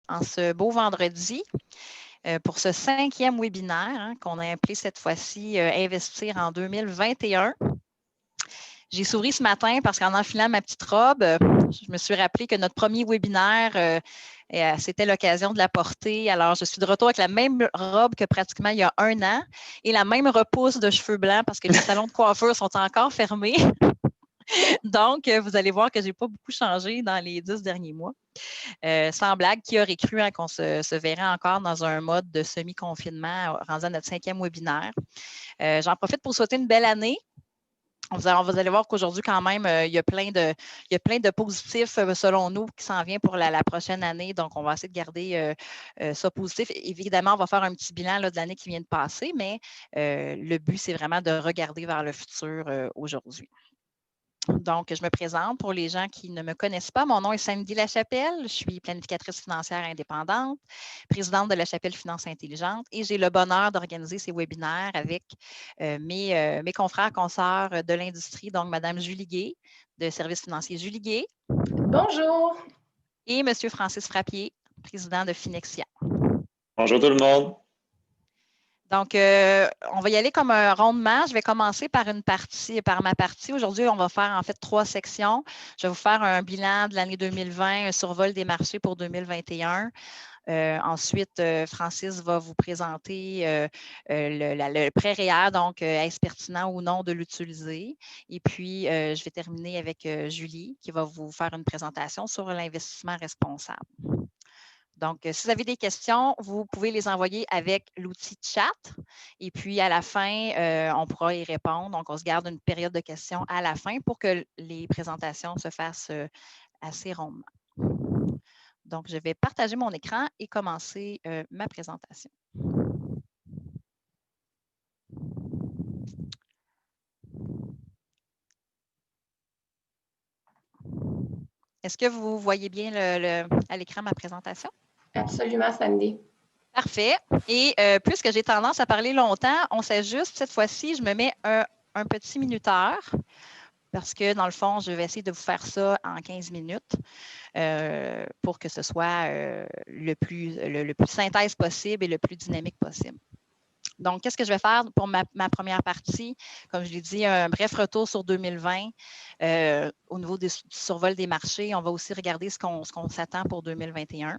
en ce beau vendredi pour ce 5e webinaire qu'on a appelé cette fois-ci Investir en 2021. J'ai souri ce matin parce qu'en enfilant ma petite robe, je me suis rappelé que notre premier webinaire, c'était l'occasion de la porter. Alors, je suis de retour avec la même robe que pratiquement il y a 1 an et la même repousse de cheveux blancs parce que les salons de coiffure sont encore fermés. Donc, vous allez voir que je n'ai pas beaucoup changé dans les 10 derniers mois. Sans blague, qui aurait cru qu'on se verrait encore dans un mode de semi-confinement rendu à notre 5e webinaire. J'en profite pour souhaiter une belle année. Vous allez voir qu'aujourd'hui, quand même, il y a plein de positifs, selon nous, qui s'en vient pour la prochaine année. Donc, on va essayer de garder ça positif. Évidemment, on va faire un petit bilan là, de l'année qui vient de passer, mais le but, c'est vraiment de regarder vers le futur aujourd'hui. Donc, je me présente pour les gens qui ne me connaissent pas. Mon nom est Sandy Lachapelle. Je suis planificatrice financière indépendante, présidente de La Chapelle Finance Intelligente et j'ai le bonheur d'organiser ces webinaires avec mes confrères, consoeurs de l'industrie, donc Mme Julie Gay de Services financiers Julie Gay. Bonjour. Et M. Francis Frappier, président de Finexia. Bonjour tout le monde. Donc, on va y aller comme un rondement. Je vais commencer par ma partie. Aujourd'hui, on va faire en fait 3 sections. Je vais vous faire un bilan de l'année 2020, un survol des marchés pour 2021. Ensuite, Francis va vous présenter le prêt REER, donc est-ce pertinent ou non de l'utiliser. Et puis, je vais terminer avec Julie qui va vous faire une présentation sur l'investissement responsable. Donc, si vous avez des questions, vous pouvez les envoyer avec l'outil chat. Et puis, à la fin, on pourra y répondre. Donc, on se garde une période de questions à la fin pour que les présentations se fassent assez rondement. Donc, je vais partager mon écran et commencer ma présentation. Est-ce que vous voyez bien à l'écran ma présentation? Absolument, Sandy. Parfait. Et puisque j'ai tendance à parler longtemps, on s'ajuste. Cette fois-ci, je me mets un petit minuteur parce que, dans le fond, je vais essayer de vous faire ça en 15 minutes pour que ce soit le plus synthèse possible et le plus dynamique possible. Donc, qu'est-ce que je vais faire pour ma première partie? Comme je l'ai dit, un bref retour sur 2020. Au niveau du survol des marchés, on va aussi regarder ce qu'on s'attend pour 2021.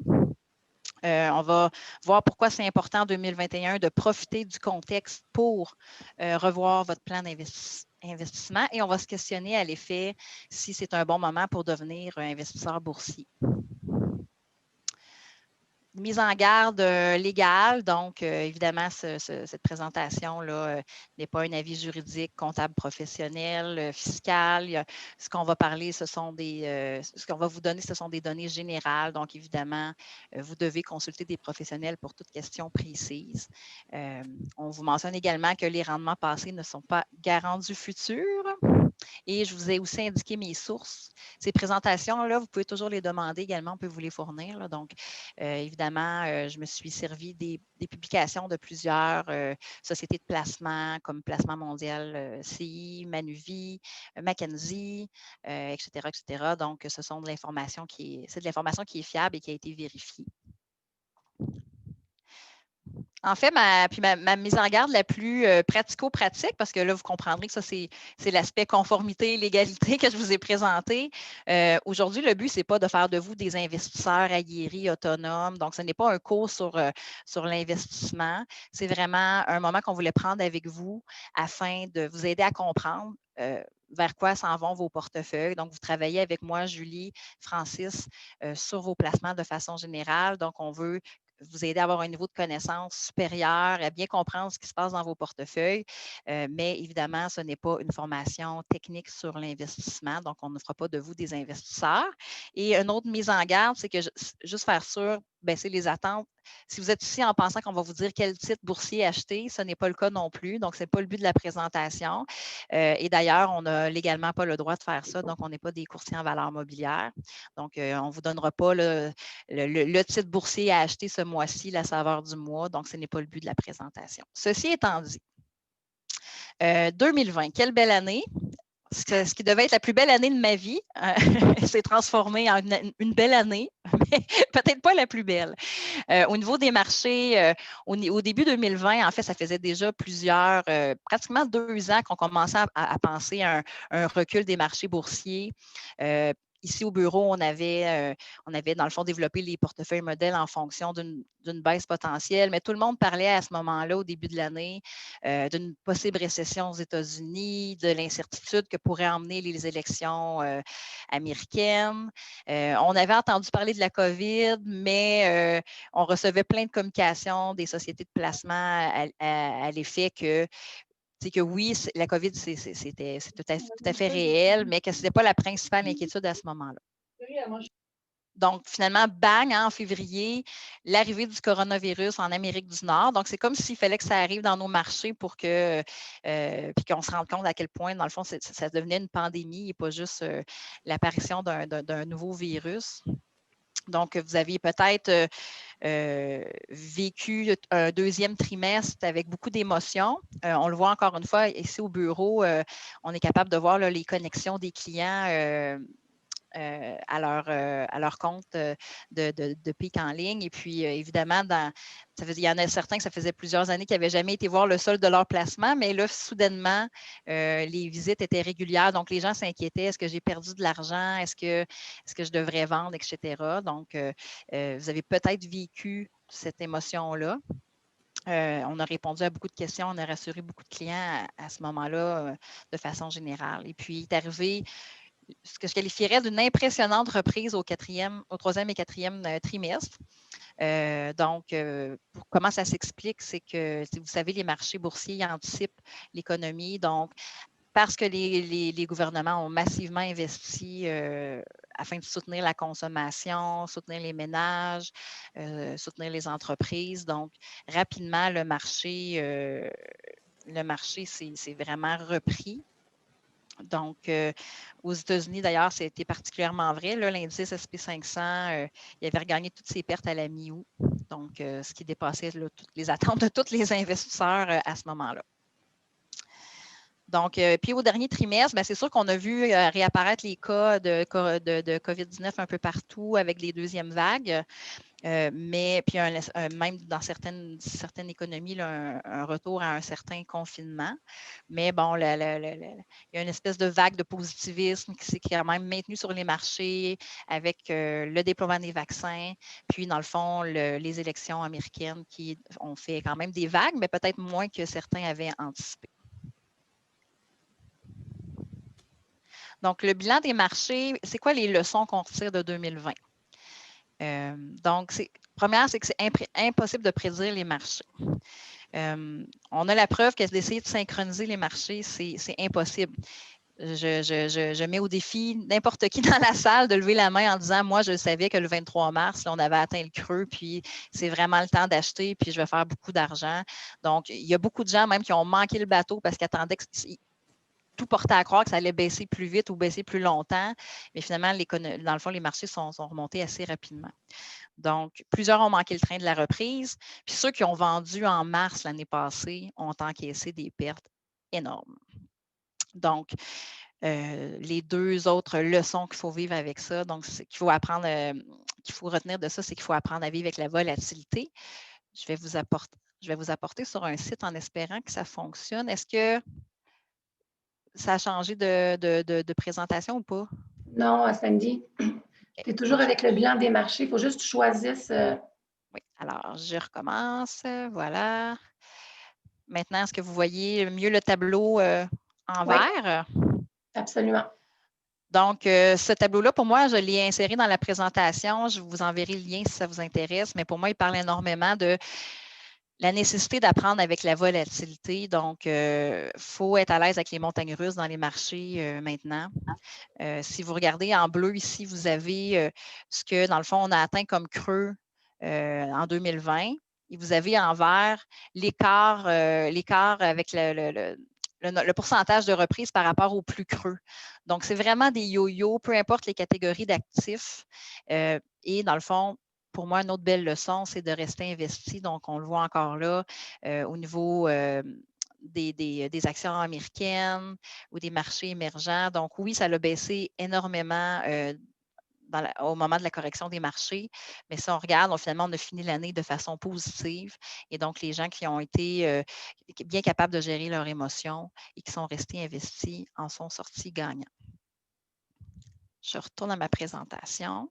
On va voir pourquoi c'est important en 2021 de profiter du contexte pour revoir votre plan d'investissement et on va se questionner à l'effet si c'est un bon moment pour devenir un investisseur boursier. Mise en garde légale, donc évidemment, cette présentation-là n'est pas un avis juridique, comptable professionnel, fiscal. Ce qu'on va parler, ce qu'on va vous donner, ce sont des données générales. Donc, évidemment, vous devez consulter des professionnels pour toute question précise. On vous mentionne également que les rendements passés ne sont pas garants du futur. Et je vous ai aussi indiqué mes sources. Ces présentations-là, vous pouvez toujours les demander également, on peut vous les fournir. Là. Donc, évidemment, je me suis servi des publications de plusieurs sociétés de placement comme Placement Mondial, CI, Manuvie, McKinsey, etc., etc. Donc, ce sont de l'information c'est de l'information qui est fiable et qui a été vérifiée. En fait, ma mise en garde la plus pratico-pratique, parce que là, vous comprendrez que ça, c'est l'aspect conformité, légalité que je vous ai présenté. Aujourd'hui, le but, ce n'est pas de faire de vous des investisseurs aguerris, autonomes. Donc, ce n'est pas un cours sur l'investissement. C'est vraiment un moment qu'on voulait prendre avec vous afin de vous aider à comprendre vers quoi s'en vont vos portefeuilles. Donc, vous travaillez avec moi, Julie, Francis, sur vos placements de façon générale. Donc, on veut vous aider à avoir un niveau de connaissance supérieur, à bien comprendre ce qui se passe dans vos portefeuilles. Mais évidemment, ce n'est pas une formation technique sur l'investissement, donc on ne fera pas de vous des investisseurs. Et une autre mise en garde, c'est que juste faire sûr, baisser les attentes. Si vous êtes ici en pensant qu'on va vous dire quel titre boursier acheter, ce n'est pas le cas non plus. Donc, ce n'est pas le but de la présentation. Et d'ailleurs, on n'a légalement pas le droit de faire ça. Donc, on n'est pas des courtiers en valeurs mobilières. Donc, on ne vous donnera pas le titre boursier à acheter ce mois-ci, la saveur du mois. Donc, ce n'est pas le but de la présentation. Ceci étant dit, 2020, quelle belle année. ce qui devait être la plus belle année de ma vie s'est transformé en une belle année, mais peut-être pas la plus belle. Au niveau des marchés, au début 2020, en fait, ça faisait déjà pratiquement 2 ans qu'on commençait à penser à un recul des marchés boursiers. Ici, au bureau, on avait dans le fond développé les portefeuilles modèles en fonction d'une baisse potentielle, mais tout le monde parlait à ce moment-là, au début de l'année, d'une possible récession aux États-Unis, de l'incertitude que pourraient emmener les élections américaines. On avait entendu parler de la COVID, mais on recevait plein de communications des sociétés de placement à l'effet que oui, la COVID, c'était tout à fait réel, mais que ce n'était pas la principale inquiétude à ce moment-là. Donc, finalement, bang, en février, l'arrivée du coronavirus en Amérique du Nord. Donc, c'est comme s'il fallait que ça arrive dans nos marchés pour que, puis qu'on se rende compte à quel point, dans le fond, ça devenait une pandémie et pas juste l'apparition d'un nouveau virus. Donc, vous aviez peut-être vécu un deuxième trimestre avec beaucoup d'émotions. On le voit encore une fois ici au bureau, on est capable de voir là, les connexions des clients à leur compte de pic en ligne. Et puis, évidemment, il y en a certains que ça faisait plusieurs années qu'ils n'avaient jamais été voir le solde de leur placement, mais là, soudainement, les visites étaient régulières. Donc, les gens s'inquiétaient. Est-ce que j'ai perdu de l'argent? Est-ce que je devrais vendre, etc. Donc, vous avez peut-être vécu cette émotion-là. On a répondu à beaucoup de questions, on a rassuré beaucoup de clients à ce moment-là de façon générale. Et puis, il est arrivé ce que je qualifierais d'une impressionnante reprise au 3e et 4e trimestre. Donc, comment ça s'explique? C'est que, vous savez, les marchés boursiers anticipent l'économie. Donc, parce que les gouvernements ont massivement investi afin de soutenir la consommation, soutenir les ménages, soutenir les entreprises. Donc, rapidement, le marché s'est vraiment repris. Donc, aux États-Unis, d'ailleurs, c'était particulièrement vrai. L'indice SP 500, il avait regagné toutes ses pertes à la mi-août, donc ce qui dépassait toutes les attentes de tous les investisseurs à ce moment-là. Donc, puis au dernier trimestre, c'est sûr qu'on a vu réapparaître les cas de COVID-19 un peu partout avec les deuxièmes vagues. Mais puis même dans certaines économies, là, un retour à un certain confinement. Mais bon, il y a une espèce de vague de positivisme qui s'est quand même maintenue sur les marchés avec le déploiement des vaccins. Puis, dans le fond, les élections américaines qui ont fait quand même des vagues, mais peut-être moins que certains avaient anticipé. Donc, le bilan des marchés, c'est quoi les leçons qu'on retire de 2020? Donc, première, c'est que c'est impossible de prédire les marchés. On a la preuve que d'essayer de synchroniser les marchés, c'est impossible. Je mets au défi n'importe qui dans la salle de lever la main en disant « Moi, je savais que le 23 mars, là, on avait atteint le creux, puis c'est vraiment le temps d'acheter, puis je vais faire beaucoup d'argent. » Donc, il y a beaucoup de gens même qui ont manqué le bateau parce qu'ils attendaient que tout portait à croire que ça allait baisser plus vite ou baisser plus longtemps. Mais finalement, dans le fond, les marchés sont remontés assez rapidement. Donc, plusieurs ont manqué le train de la reprise. Puis ceux qui ont vendu en mars l'année passée ont encaissé des pertes énormes. Donc, les deux autres leçons qu'il faut vivre avec ça, donc qu'il faut apprendre, qu'il faut retenir de ça, c'est qu'il faut apprendre à vivre avec la volatilité. Je vais vous apporter sur un site en espérant que ça fonctionne. Est-ce que ça a changé de présentation ou pas? Non, Sandy. Okay. Tu es toujours avec le bilan des marchés. Il faut juste que tu choisisses. Oui, alors je recommence. Voilà. Maintenant, est-ce que vous voyez mieux le tableau en vert? Absolument. Donc, ce tableau-là, pour moi, je l'ai inséré dans la présentation. Je vous enverrai le lien si ça vous intéresse, mais pour moi, il parle énormément de la nécessité d'apprendre avec la volatilité. Donc, il faut être à l'aise avec les montagnes russes dans les marchés maintenant. Si vous regardez en bleu ici, vous avez ce que, dans le fond, on a atteint comme creux en 2020. Et vous avez en vert l'écart avec le pourcentage de reprise par rapport au plus creux. Donc, c'est vraiment des yo-yo, peu importe les catégories d'actifs. Et dans le fond, pour moi, une autre belle leçon, c'est de rester investi. Donc, on le voit encore là au niveau des actions américaines ou des marchés émergents. Donc, oui, ça a baissé énormément au moment de la correction des marchés. Mais si on regarde, finalement, on a fini l'année de façon positive. Et donc, les gens qui ont été bien capables de gérer leurs émotions et qui sont restés investis en sont sortis gagnants. Je retourne à ma présentation.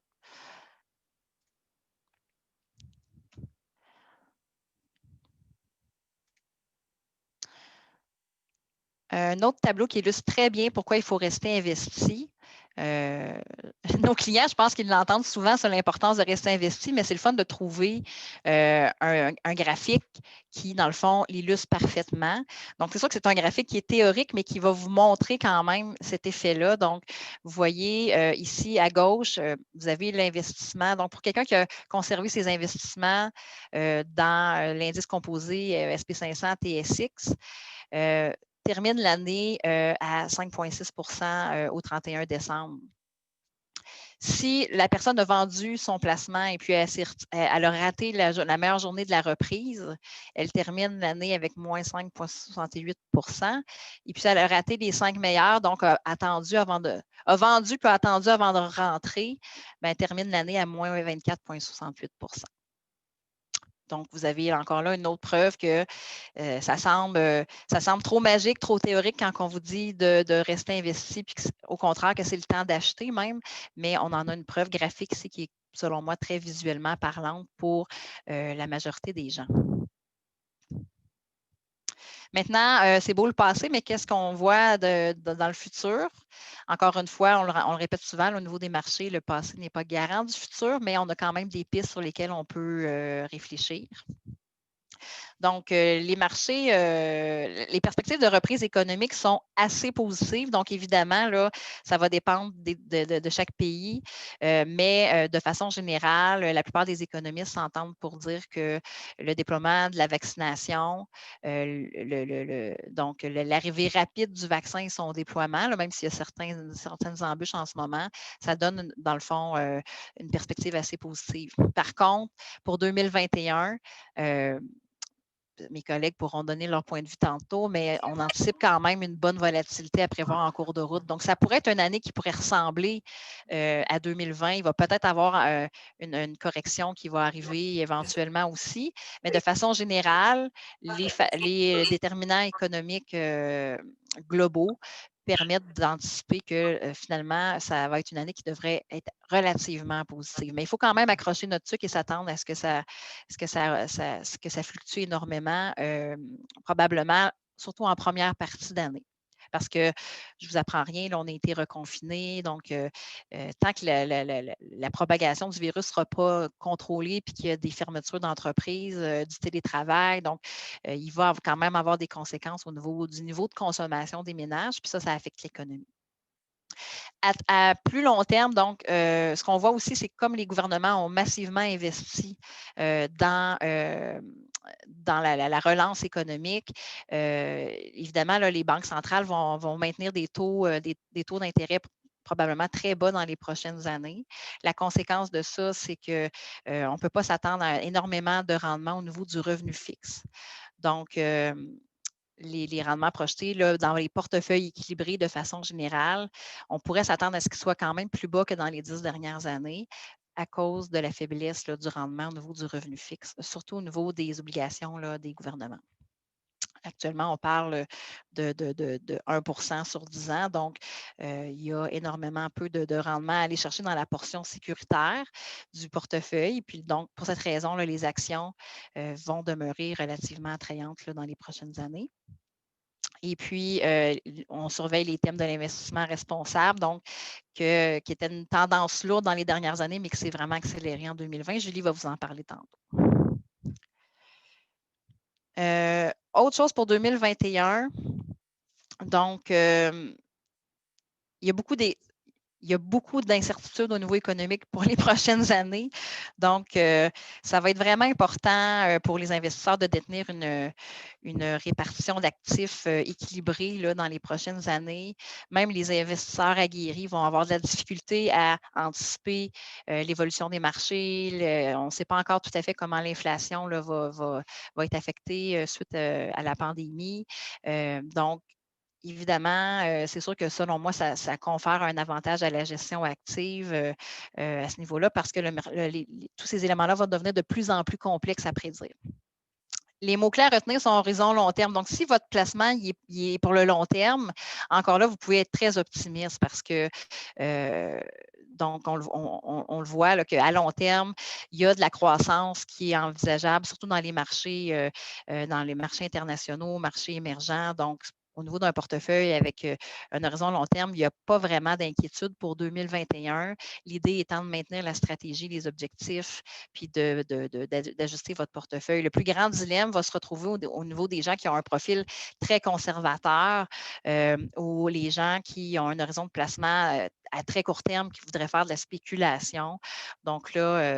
Un autre tableau qui illustre très bien pourquoi il faut rester investi. Nos clients, je pense qu'ils l'entendent souvent sur l'importance de rester investi, mais c'est le fun de trouver un graphique qui, dans le fond, l'illustre parfaitement. Donc, c'est sûr que c'est un graphique qui est théorique, mais qui va vous montrer quand même cet effet-là. Donc, vous voyez ici à gauche, vous avez l'investissement. Donc, pour quelqu'un qui a conservé ses investissements dans l'indice composé SP500 TSX, termine l'année à 5,6 au 31 décembre. Si la personne a vendu son placement et puis elle a raté la meilleure journée de la reprise, elle termine l'année avec moins 5,68 et puis elle a raté les 5 meilleurs, donc a vendu puis a attendu avant de rentrer, elle termine l'année à moins 24,68 Donc, vous avez encore là une autre preuve que ça semble trop magique, trop théorique quand on vous dit de rester investi, puis au contraire que c'est le temps d'acheter même, mais on en a une preuve graphique ici qui est, selon moi, très visuellement parlante pour la majorité des gens. Maintenant, c'est beau le passé, mais qu'est-ce qu'on voit dans le futur? Encore une fois, on le répète souvent, au niveau des marchés, le passé n'est pas garant du futur, mais on a quand même des pistes sur lesquelles on peut réfléchir. Donc, les marchés, les perspectives de reprise économique sont assez positives. Donc, évidemment, là, ça va dépendre de chaque pays, mais de façon générale, la plupart des économistes s'entendent pour dire que le déploiement de la vaccination, donc l'arrivée rapide du vaccin et son déploiement, là, même s'il y a certaines embûches en ce moment, ça donne, dans le fond, une perspective assez positive. Par contre, pour 2021, mes collègues pourront donner leur point de vue tantôt, mais on anticipe quand même une bonne volatilité à prévoir en cours de route. Donc, ça pourrait être une année qui pourrait ressembler à 2020. Il va peut-être avoir une correction qui va arriver éventuellement aussi, mais de façon générale, les déterminants économiques globaux permettent d'anticiper que finalement, ça va être une année qui devrait être relativement positive. Mais il faut quand même accrocher notre sucre et s'attendre à ce que ça fluctue énormément, probablement, surtout en première partie d'année. Parce que je ne vous apprends rien, là, on a été reconfinés. Donc, tant que la propagation du virus ne sera pas contrôlée et qu'il y a des fermetures d'entreprises, du télétravail, donc il va quand même avoir des conséquences au niveau du niveau de consommation des ménages, puis ça affecte l'économie. À plus long terme, donc, ce qu'on voit aussi, c'est que comme les gouvernements ont massivement investi dans la relance économique, évidemment, là, les banques centrales vont maintenir des taux d'intérêt probablement très bas dans les prochaines années. La conséquence de ça, c'est qu'on ne peut pas s'attendre à énormément de rendement au niveau du revenu fixe. Donc, les rendements projetés là, dans les portefeuilles équilibrés de façon générale, on pourrait s'attendre à ce qu'ils soient quand même plus bas que dans les 10 dernières années à cause de la faiblesse là, du rendement au niveau du revenu fixe, surtout au niveau des obligations là, des gouvernements. Actuellement, on parle de 1 sur 10 ans. Donc, il y a énormément peu de rendement à aller chercher dans la portion sécuritaire du portefeuille. Puis, donc, pour cette raison, là, les actions vont demeurer relativement attrayantes là, dans les prochaines années. Et puis, on surveille les thèmes de l'investissement responsable, donc qui était une tendance lourde dans les dernières années, mais qui s'est vraiment accélérée en 2020. Julie va vous en parler tantôt. Autre chose pour 2021, donc, il y a beaucoup des... il y a beaucoup d'incertitudes au niveau économique pour les prochaines années. Donc, ça va être vraiment important pour les investisseurs de détenir une répartition d'actifs équilibrée là, dans les prochaines années. Même les investisseurs aguerris vont avoir de la difficulté à anticiper l'évolution des marchés. On ne sait pas encore tout à fait comment l'inflation là, va être affectée suite à la pandémie. Donc, évidemment, c'est sûr que selon moi, ça confère un avantage à la gestion active à ce niveau-là parce que tous ces éléments-là vont devenir de plus en plus complexes à prédire. Les mots-clés à retenir sont horizon long terme. Donc, si votre placement il est pour le long terme, encore là, vous pouvez être très optimiste parce que donc, on le voit qu'à long terme, il y a de la croissance qui est envisageable, surtout dans les marchés internationaux, marchés émergents. Donc, au niveau d'un portefeuille avec un horizon long terme, il n'y a pas vraiment d'inquiétude pour 2021. L'idée étant de maintenir la stratégie, les objectifs, puis d'ajuster votre portefeuille. Le plus grand dilemme va se retrouver au niveau des gens qui ont un profil très conservateur ou les gens qui ont un horizon de placement à très court terme qui voudraient faire de la spéculation. Donc là,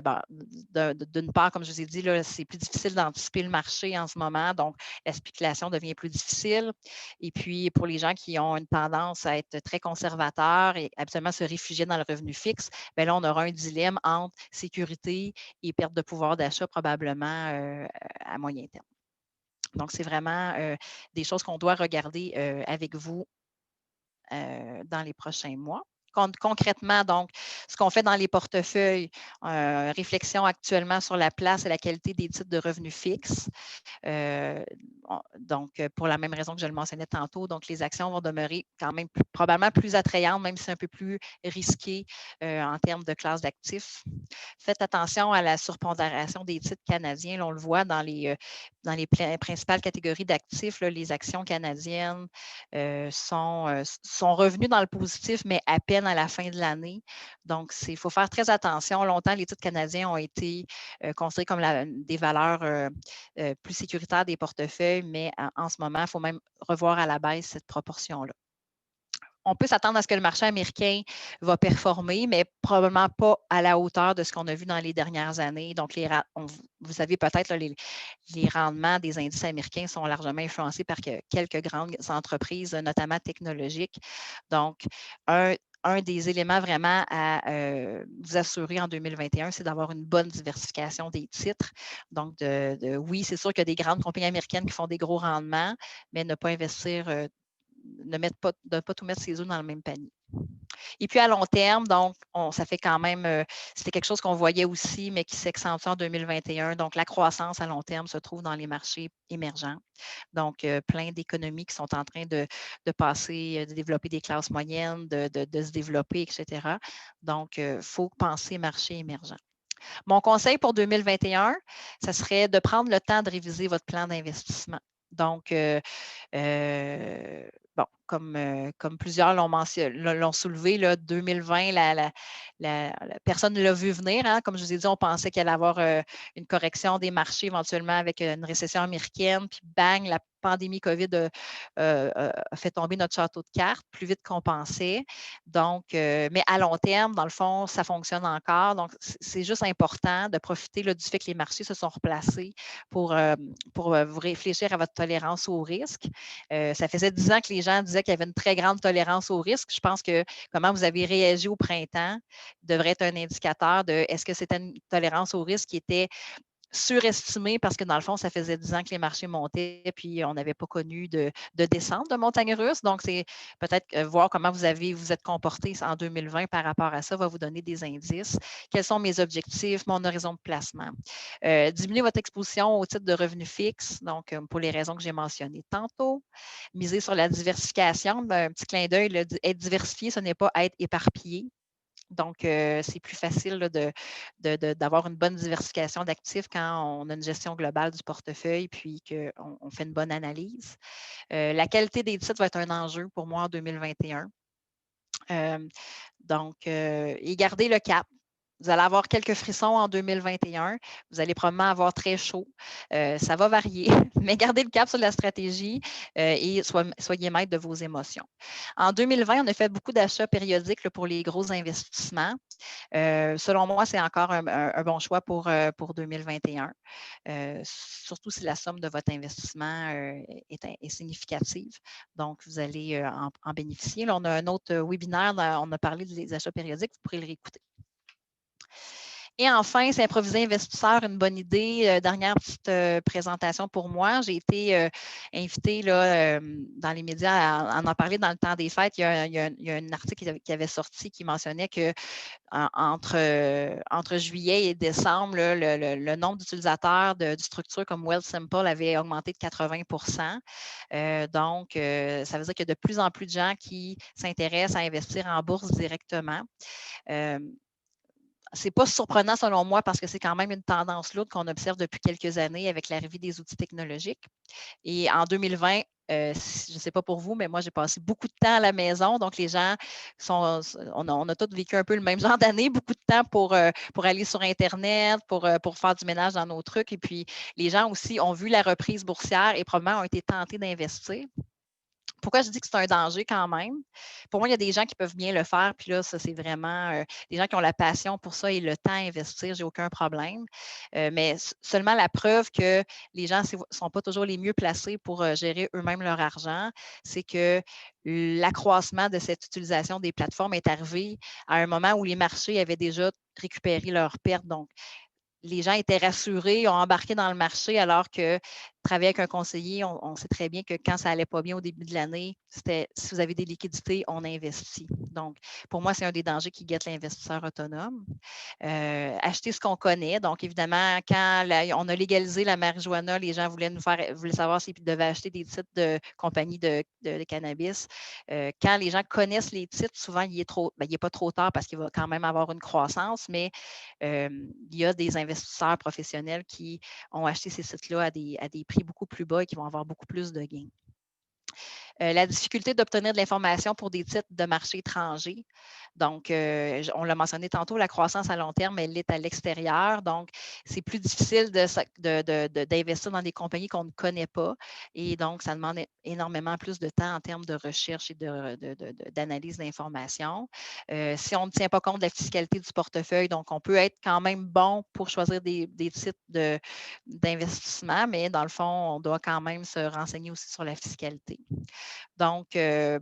d'une part, comme je vous ai dit, c'est plus difficile d'anticiper le marché en ce moment. Donc, la spéculation devient plus difficile. Et puis, pour les gens qui ont une tendance à être très conservateurs et absolument se réfugier dans le revenu fixe, bien là, on aura un dilemme entre sécurité et perte de pouvoir d'achat probablement à moyen terme. Donc, c'est vraiment des choses qu'on doit regarder avec vous dans les prochains mois. Concrètement, donc, ce qu'on fait dans les portefeuilles, réflexion actuellement sur la place et la qualité des titres de revenus fixes. Donc, pour la même raison que je le mentionnais tantôt, donc les actions vont demeurer quand même probablement plus attrayantes, même si c'est un peu plus risqué en termes de classe d'actifs. Faites attention à la surpondération des titres canadiens. Là, on le voit dans les principales catégories d'actifs. Les actions canadiennes sont revenues dans le positif, mais à peine à la fin de l'année. Donc, il faut faire très attention. Longtemps, les titres canadiens ont été considérés comme des valeurs plus sécuritaires des portefeuilles, mais en ce moment, il faut même revoir à la baisse cette proportion-là. On peut s'attendre à ce que le marché américain va performer, mais probablement pas à la hauteur de ce qu'on a vu dans les dernières années. Donc, vous savez peut-être, les rendements des indices américains sont largement influencés par quelques grandes entreprises, notamment technologiques. Donc, un des éléments vraiment à vous assurer en 2021, c'est d'avoir une bonne diversification des titres. Donc, oui, c'est sûr qu'il y a des grandes compagnies américaines qui font des gros rendements, mais ne pas investir de ne pas tout mettre ses œufs dans le même panier. Et puis à long terme, donc, ça fait quand même, c'était quelque chose qu'on voyait aussi, mais qui s'accentue en 2021. Donc, la croissance à long terme se trouve dans les marchés émergents. Donc, plein d'économies qui sont en train de passer, de développer des classes moyennes, de se développer, etc. Donc, il faut penser marché émergent. Mon conseil pour 2021, ça serait de prendre le temps de réviser votre plan d'investissement. Donc, bon, comme plusieurs l'ont soulevé, là, 2020, personne ne l'a vu venir. Hein. Comme je vous ai dit, on pensait qu'il allait y avoir une correction des marchés éventuellement avec une récession américaine, puis bang, la pandémie COVID a fait tomber notre château de cartes plus vite qu'on pensait. Donc, mais à long terme, dans le fond, ça fonctionne encore. Donc, c'est juste important de profiter là, du fait que les marchés se sont replacés pour vous réfléchir à votre tolérance au risque. Ça faisait 10 ans que les gens disaient qu'il y avait une très grande tolérance au risque. Je pense que comment vous avez réagi au printemps devrait être un indicateur de est-ce que c'était une tolérance au risque qui était surestimé parce que dans le fond, ça faisait 10 ans que les marchés montaient puis on n'avait pas connu de descente de montagne russe. Donc, c'est peut-être voir comment vous êtes comporté en 2020 par rapport à ça va vous donner des indices. Quels sont mes objectifs, mon horizon de placement? Diminuer votre exposition au titre de revenus fixes, donc pour les raisons que j'ai mentionnées tantôt. Miser sur la diversification. Un petit clin d'œil, être diversifié, ce n'est pas être éparpillé. Donc, c'est plus facile là, d'avoir une bonne diversification d'actifs quand on a une gestion globale du portefeuille puis qu'on fait une bonne analyse. La qualité des titres va être un enjeu pour moi en 2021. Donc, et garder le cap. vous allez avoir quelques frissons en 2021. Vous allez probablement avoir très chaud. Ça va varier, mais gardez le cap sur la stratégie et soyez maître de vos émotions. En 2020, on a fait beaucoup d'achats périodiques là, pour les gros investissements. Selon moi, c'est encore un bon choix pour 2021, surtout si la somme de votre investissement est significative. Donc, vous allez en bénéficier. Là, on a un autre webinaire, on a parlé des achats périodiques, vous pourrez le réécouter. Et enfin, c'est improviser investisseur, une bonne idée. Dernière petite présentation pour moi. J'ai été invitée là, dans les médias à en parler dans le temps des fêtes. Il y a un article qui avait sorti qui mentionnait que entre juillet et décembre, là, le nombre d'utilisateurs de structures comme Wealthsimple avait augmenté de 80 donc, ça veut dire qu'il y a de plus en plus de gens qui s'intéressent à investir en bourse directement. Ce n'est pas surprenant selon moi parce que c'est quand même une tendance lourde qu'on observe depuis quelques années avec l'arrivée des outils technologiques. Et en 2020, je ne sais pas pour vous, mais moi, j'ai passé beaucoup de temps à la maison. Donc, les gens on a tous vécu un peu le même genre d'année, beaucoup de temps pour aller sur Internet, pour faire du ménage dans nos trucs. Et puis, les gens aussi ont vu la reprise boursière et probablement ont été tentés d'investir. Pourquoi je dis que c'est un danger quand même? Pour moi, il y a des gens qui peuvent bien le faire, puis là, ça, c'est vraiment des gens qui ont la passion pour ça et le temps à investir, j'ai aucun problème. Mais seulement la preuve que les gens ne sont pas toujours les mieux placés pour gérer eux-mêmes leur argent, c'est que l'accroissement de cette utilisation des plateformes est arrivé à un moment où les marchés avaient déjà récupéré leurs pertes. Donc, les gens étaient rassurés, ont embarqué dans le marché, alors que travailler avec un conseiller, on sait très bien que quand ça n'allait pas bien au début de l'année, c'était si vous avez des liquidités, on investit. Donc, pour moi, c'est un des dangers qui guette l'investisseur autonome. Acheter ce qu'on connaît. Donc, évidemment, quand on a légalisé la marijuana, les gens voulaient savoir s'ils devaient acheter des titres de compagnies de cannabis. Quand les gens connaissent les titres, souvent, il n'est pas trop tard parce qu'il va quand même avoir une croissance, mais il y a des investisseurs professionnels qui ont acheté ces sites-là à des prix beaucoup plus bas et qui vont avoir beaucoup plus de gains. La difficulté d'obtenir de l'information pour des titres de marché étrangers. Donc, on l'a mentionné tantôt, la croissance à long terme, elle est à l'extérieur. Donc, c'est plus difficile d'investir dans des compagnies qu'on ne connaît pas. Et donc, ça demande énormément plus de temps en termes de recherche et d'analyse d'informations. Si on ne tient pas compte de la fiscalité du portefeuille, donc on peut être quand même bon pour choisir des titres d'investissement, mais dans le fond, on doit quand même se renseigner aussi sur la fiscalité. Donc,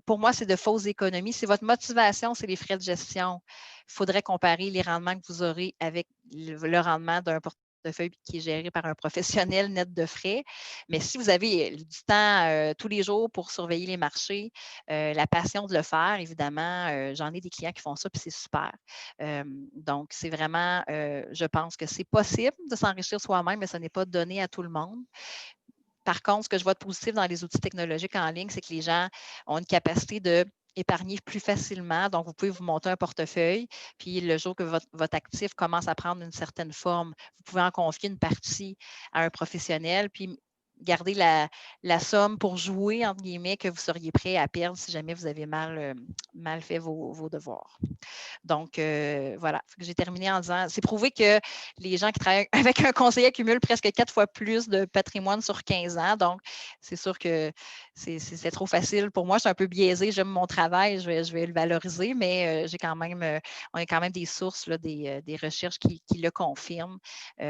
pour moi, c'est de fausses économies. Si votre motivation, c'est les frais de gestion, il faudrait comparer les rendements que vous aurez avec le rendement d'un portefeuille qui est géré par un professionnel net de frais. Mais si vous avez du temps tous les jours pour surveiller les marchés, la passion de le faire, évidemment, j'en ai des clients qui font ça, puis c'est super. Donc, c'est vraiment, je pense que c'est possible de s'enrichir soi-même, mais ce n'est pas donné à tout le monde. Par contre, ce que je vois de positif dans les outils technologiques en ligne, c'est que les gens ont une capacité d'épargner plus facilement. Donc, vous pouvez vous monter un portefeuille, puis le jour que votre actif commence à prendre une certaine forme, vous pouvez en confier une partie à un professionnel, puis garder la somme pour jouer, entre guillemets, que vous seriez prêt à perdre si jamais vous avez mal fait vos devoirs. Donc, voilà, j'ai terminé en disant, c'est prouvé que les gens qui travaillent avec un conseiller accumulent presque 4 fois plus de patrimoine sur 15 ans. Donc, c'est sûr que c'est trop facile pour moi. Je suis un peu biaisée, j'aime mon travail, je vais le valoriser, mais on a quand même des sources, là, des recherches qui le confirment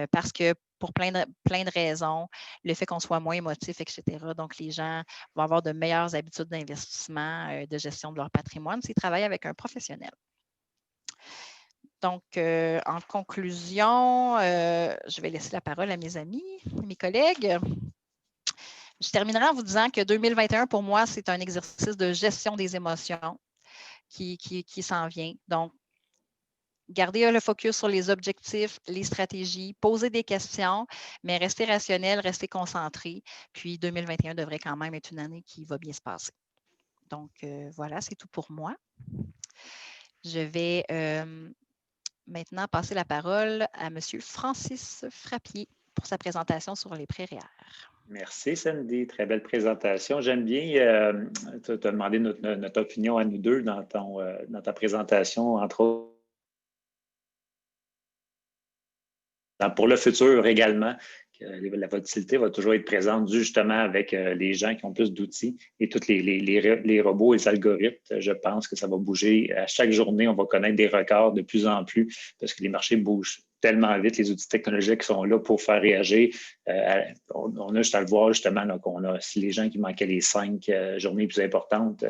parce que pour plein de raisons, le fait qu'on soit moins émotif, etc. Donc, les gens vont avoir de meilleures habitudes d'investissement, de gestion de leur patrimoine s'ils travaillent avec un professionnel. Donc, en conclusion, je vais laisser la parole à mes amis, mes collègues. Je terminerai en vous disant que 2021, pour moi, c'est un exercice de gestion des émotions qui s'en vient. Donc, gardez le focus sur les objectifs, les stratégies, poser des questions, mais restez rationnel, restez concentré. Puis 2021 devrait quand même être une année qui va bien se passer. Donc, voilà, c'est tout pour moi. Je vais maintenant passer la parole à M. Francis Frappier pour sa présentation sur les prêts REER. Merci, Sandy. Très belle présentation. J'aime bien, tu as demandé notre opinion à nous deux dans ta présentation, entre autres. pour le futur également, la volatilité va toujours être présente justement avec les gens qui ont plus d'outils et tous les robots et les algorithmes. Je pense que ça va bouger. À chaque journée, on va connaître des records de plus en plus parce que les marchés bougent tellement vite. Les outils technologiques sont là pour faire réagir. On a juste à le voir justement, si les gens qui manquaient les 5 journées plus importantes,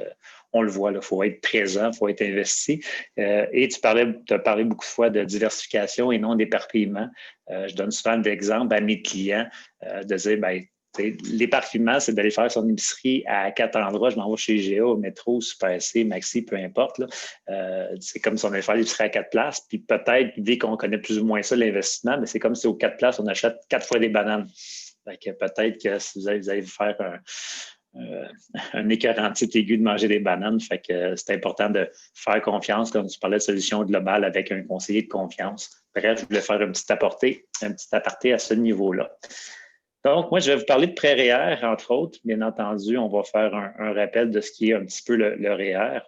on le voit, il faut être présent, il faut être investi. Et tu as parlé beaucoup de fois de diversification et non d'éparpillement. Je donne souvent d'exemples à mes clients de dire, l'éparpillement, c'est d'aller faire son épicerie à 4 endroits. Je m'en vais chez IGA, au métro, Super C, Maxi, peu importe. C'est comme si on allait faire l'épicerie à 4 places. Puis peut-être, dès qu'on connaît plus ou moins ça, l'investissement, mais c'est comme si aux 4 places, on achète 4 fois des bananes. Peut-être que si vous allez faire un écœurant petit aigu de manger des bananes. Fait que c'est important de faire confiance, comme tu parlais de solution globale avec un conseiller de confiance. Bref, je voulais faire un petit aparté à ce niveau-là. Donc, moi, je vais vous parler de prêt REER, entre autres. Bien entendu, on va faire un rappel de ce qui est un petit peu le REER.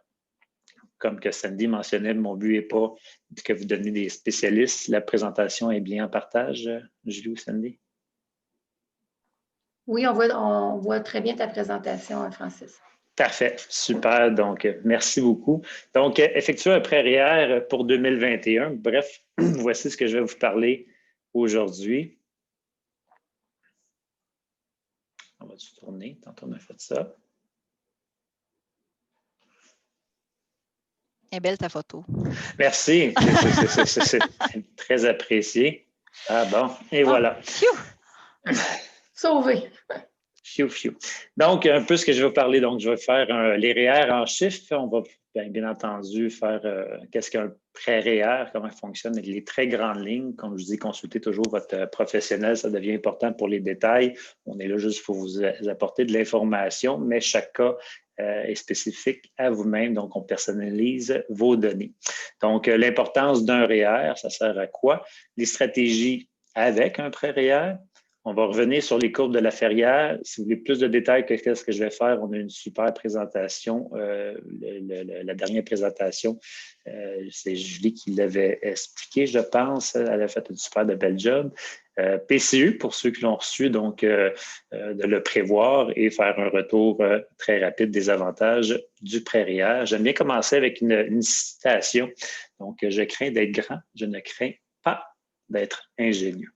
Comme que Sandy mentionnait, mon but n'est pas que vous donniez des spécialistes. La présentation est bien en partage, Julie ou Sandy? Oui, on voit très bien ta présentation, Francis. Parfait, super. Donc, merci beaucoup. Donc, effectuer un prêt REER pour 2021. Bref, voici ce que je vais vous parler aujourd'hui. On va se tourner. Tantôt, on a fait ça. Elle est belle ta photo. Merci. C'est très apprécié. Ah bon, et voilà. Sauvé. Donc, un peu ce que je vais vous parler. Donc, je vais faire les REER en chiffres. On va bien entendu faire qu'est-ce qu'un prêt REER, comment il fonctionne avec les très grandes lignes. Comme je vous dis, consultez toujours votre professionnel, ça devient important pour les détails. On est là juste pour vous apporter de l'information, mais chaque cas est spécifique à vous-même, donc on personnalise vos données. Donc, l'importance d'un REER, ça sert à quoi? Les stratégies avec un prêt REER. On va revenir sur les courbes de la Ferrière. Si vous voulez plus de détails que ce que je vais faire, on a une super présentation. La dernière présentation, c'est Julie qui l'avait expliqué, je pense. Elle a fait une super de belle job. PCU, pour ceux qui l'ont reçu, donc de le prévoir et faire un retour très rapide des avantages du prêt REER. J'aime bien commencer avec une citation. Donc, je crains d'être grand, je ne crains pas d'être ingénieux.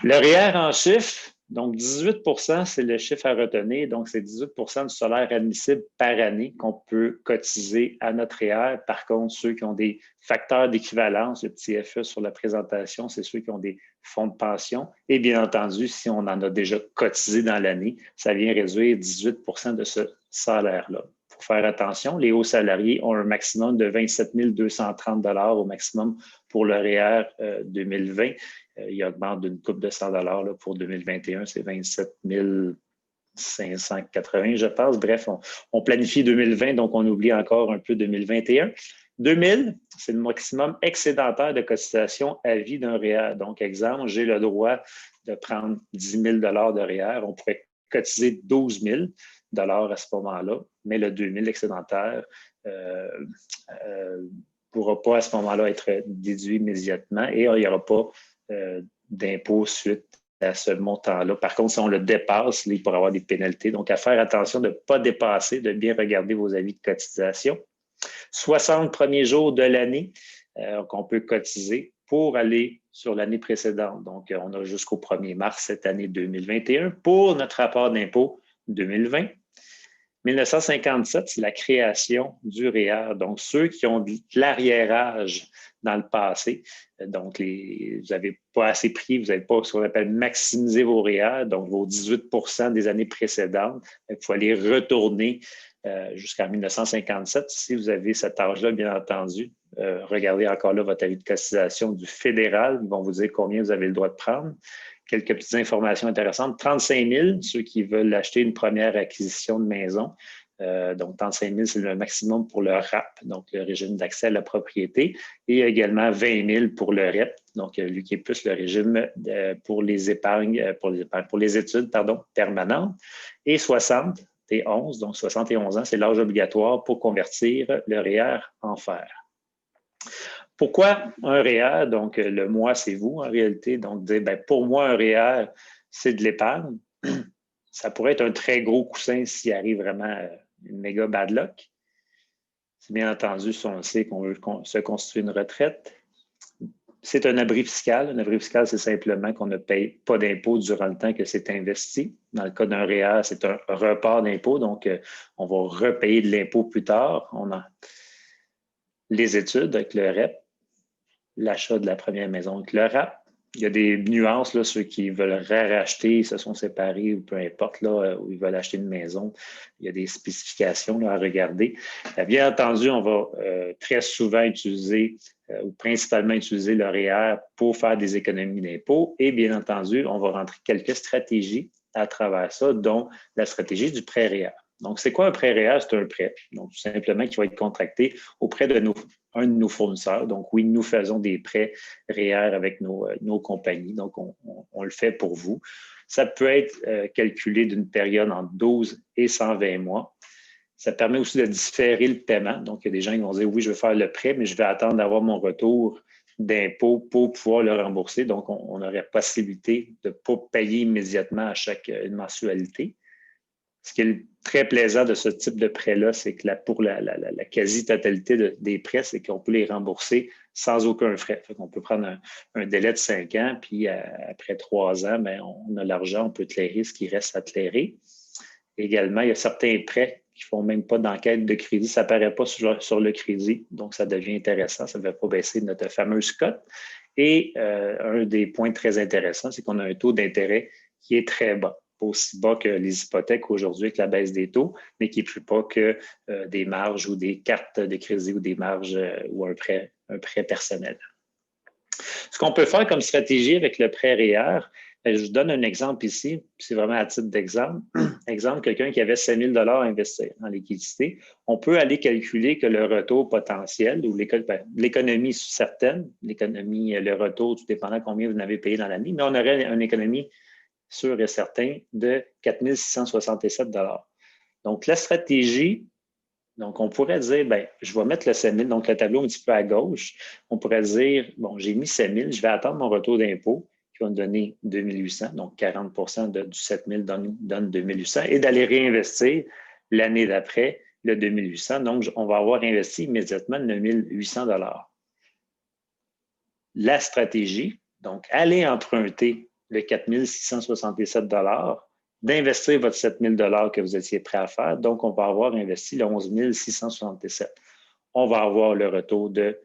Le REER en chiffres, donc 18 %, c'est le chiffre à retenir. Donc, c'est 18 % du salaire admissible par année qu'on peut cotiser à notre REER. Par contre, ceux qui ont des facteurs d'équivalence, le petit FE sur la présentation, c'est ceux qui ont des fonds de pension. Et bien entendu, si on en a déjà cotisé dans l'année, ça vient réduire 18 % de ce salaire-là. Il faut faire attention, les hauts salariés ont un maximum de 27 230 $ au maximum pour le REER 2020. Il augmente d'une coupe de 100 $ pour 2021, c'est 27 580, je pense. Bref, on planifie 2020, donc on oublie encore un peu 2021. 2000, c'est le maximum excédentaire de cotisation à vie d'un REER. Donc, exemple, j'ai le droit de prendre 10 000 $ de REER. On pourrait cotiser 12 000 $ à ce moment-là, mais le 2 000 excédentaire ne pourra pas à ce moment-là être déduit immédiatement et il n'y aura pas d'impôt suite à ce montant-là. Par contre, si on le dépasse, il pourrait y avoir des pénalités. Donc, à faire attention de ne pas dépasser, de bien regarder vos avis de cotisation. 60 premiers jours de l'année qu'on peut cotiser pour aller sur l'année précédente. Donc, on a jusqu'au 1er mars cette année 2021 pour notre rapport d'impôt 2020. 1957, c'est la création du REER. Donc, ceux qui ont de l'arriérage dans le passé, donc vous n'avez pas assez pris, vous n'avez pas ce qu'on appelle maximiser vos REER, donc vos 18 % des années précédentes, il faut aller retourner jusqu'en 1957. Si vous avez cet âge-là, bien entendu, regardez encore là votre avis de cotisation du fédéral. Ils vont vous dire combien vous avez le droit de prendre. Quelques petites informations intéressantes. 35 000, ceux qui veulent acheter une première acquisition de maison. Donc, 35 000, c'est le maximum pour le RAP, donc le régime d'accès à la propriété. Et également 20 000 pour le REP, donc lui qui est plus le régime pour les épargnes, pour les études permanentes. Et 71, donc 71 ans, c'est l'âge obligatoire pour convertir le REER en fer. Pourquoi un REER? Donc, le moi, c'est vous en réalité. Donc, dire, ben, pour moi, un REER, c'est de l'épargne. Ça pourrait être un très gros coussin s'il arrive vraiment une méga bad luck. Bien entendu, si on sait qu'on veut se constituer une retraite. C'est un abri fiscal. Un abri fiscal, c'est simplement qu'on ne paye pas d'impôt durant le temps que c'est investi. Dans le cas d'un REER, c'est un report d'impôt. Donc, on va repayer de l'impôt plus tard. On a les études avec le REP, l'achat de la première maison avec le RAP. Il y a des nuances, là, ceux qui veulent racheter, se sont séparés ou peu importe, là, où ils veulent acheter une maison. Il y a des spécifications là, à regarder. Bien entendu, on va très souvent utiliser ou principalement utiliser le REER pour faire des économies d'impôt. Et bien entendu, on va rentrer quelques stratégies à travers ça, dont la stratégie du prêt REER. Donc, c'est quoi un prêt REER? C'est un prêt, donc tout simplement qui va être contracté auprès de un de nos fournisseurs. Donc, oui, nous faisons des prêts REER avec nos compagnies. Donc, on le fait pour vous. Ça peut être calculé d'une période entre 12 et 120 mois. Ça permet aussi de différer le paiement. Donc, il y a des gens qui vont dire, oui, je veux faire le prêt, mais je vais attendre d'avoir mon retour d'impôt pour pouvoir le rembourser. Donc, on aurait possibilité de ne pas payer immédiatement à chaque mensualité. Ce qui est très plaisant de ce type de prêt-là, c'est que pour la quasi-totalité des prêts, c'est qu'on peut les rembourser sans aucun frais. On peut prendre un délai de 5 ans, puis après 3 ans, bien, on a l'argent, on peut clairer ce qui reste à clairer. Également, il y a certains prêts qui ne font même pas d'enquête de crédit. Ça n'apparaît pas sur le crédit, donc ça devient intéressant. Ça ne va pas baisser notre fameuse cote. Et un des points très intéressants, c'est qu'on a un taux d'intérêt qui est très bas. Pas aussi bas que les hypothèques aujourd'hui avec la baisse des taux, mais qui est plus bas que des marges ou des cartes de crédit ou des marges ou un prêt personnel. Ce qu'on peut faire comme stratégie avec le prêt REER, je vous donne un exemple ici, c'est vraiment à titre d'exemple. Exemple, quelqu'un qui avait 5 000 à investir en liquidité, on peut aller calculer que le retour potentiel ou l'économie certaine, le retour, tout dépendant combien vous en avez payé dans l'année, mais on aurait une économie sûr et certain de 4 667 $. Donc, la stratégie, donc on pourrait dire, bien, je vais mettre le 7 000, donc le tableau un petit peu à gauche. On pourrait dire, bon, j'ai mis 7 000, je vais attendre mon retour d'impôt qui va me donner 2 800, donc 40 du 7 000 donne 2 800, et d'aller réinvestir l'année d'après le 2 800. Donc, on va avoir investi immédiatement 9 800 $. La stratégie, donc, aller emprunter le 4 667 $, d'investir votre 7 000 $ que vous étiez prêt à faire. Donc, on va avoir investi le 11 667 $. On va avoir le retour de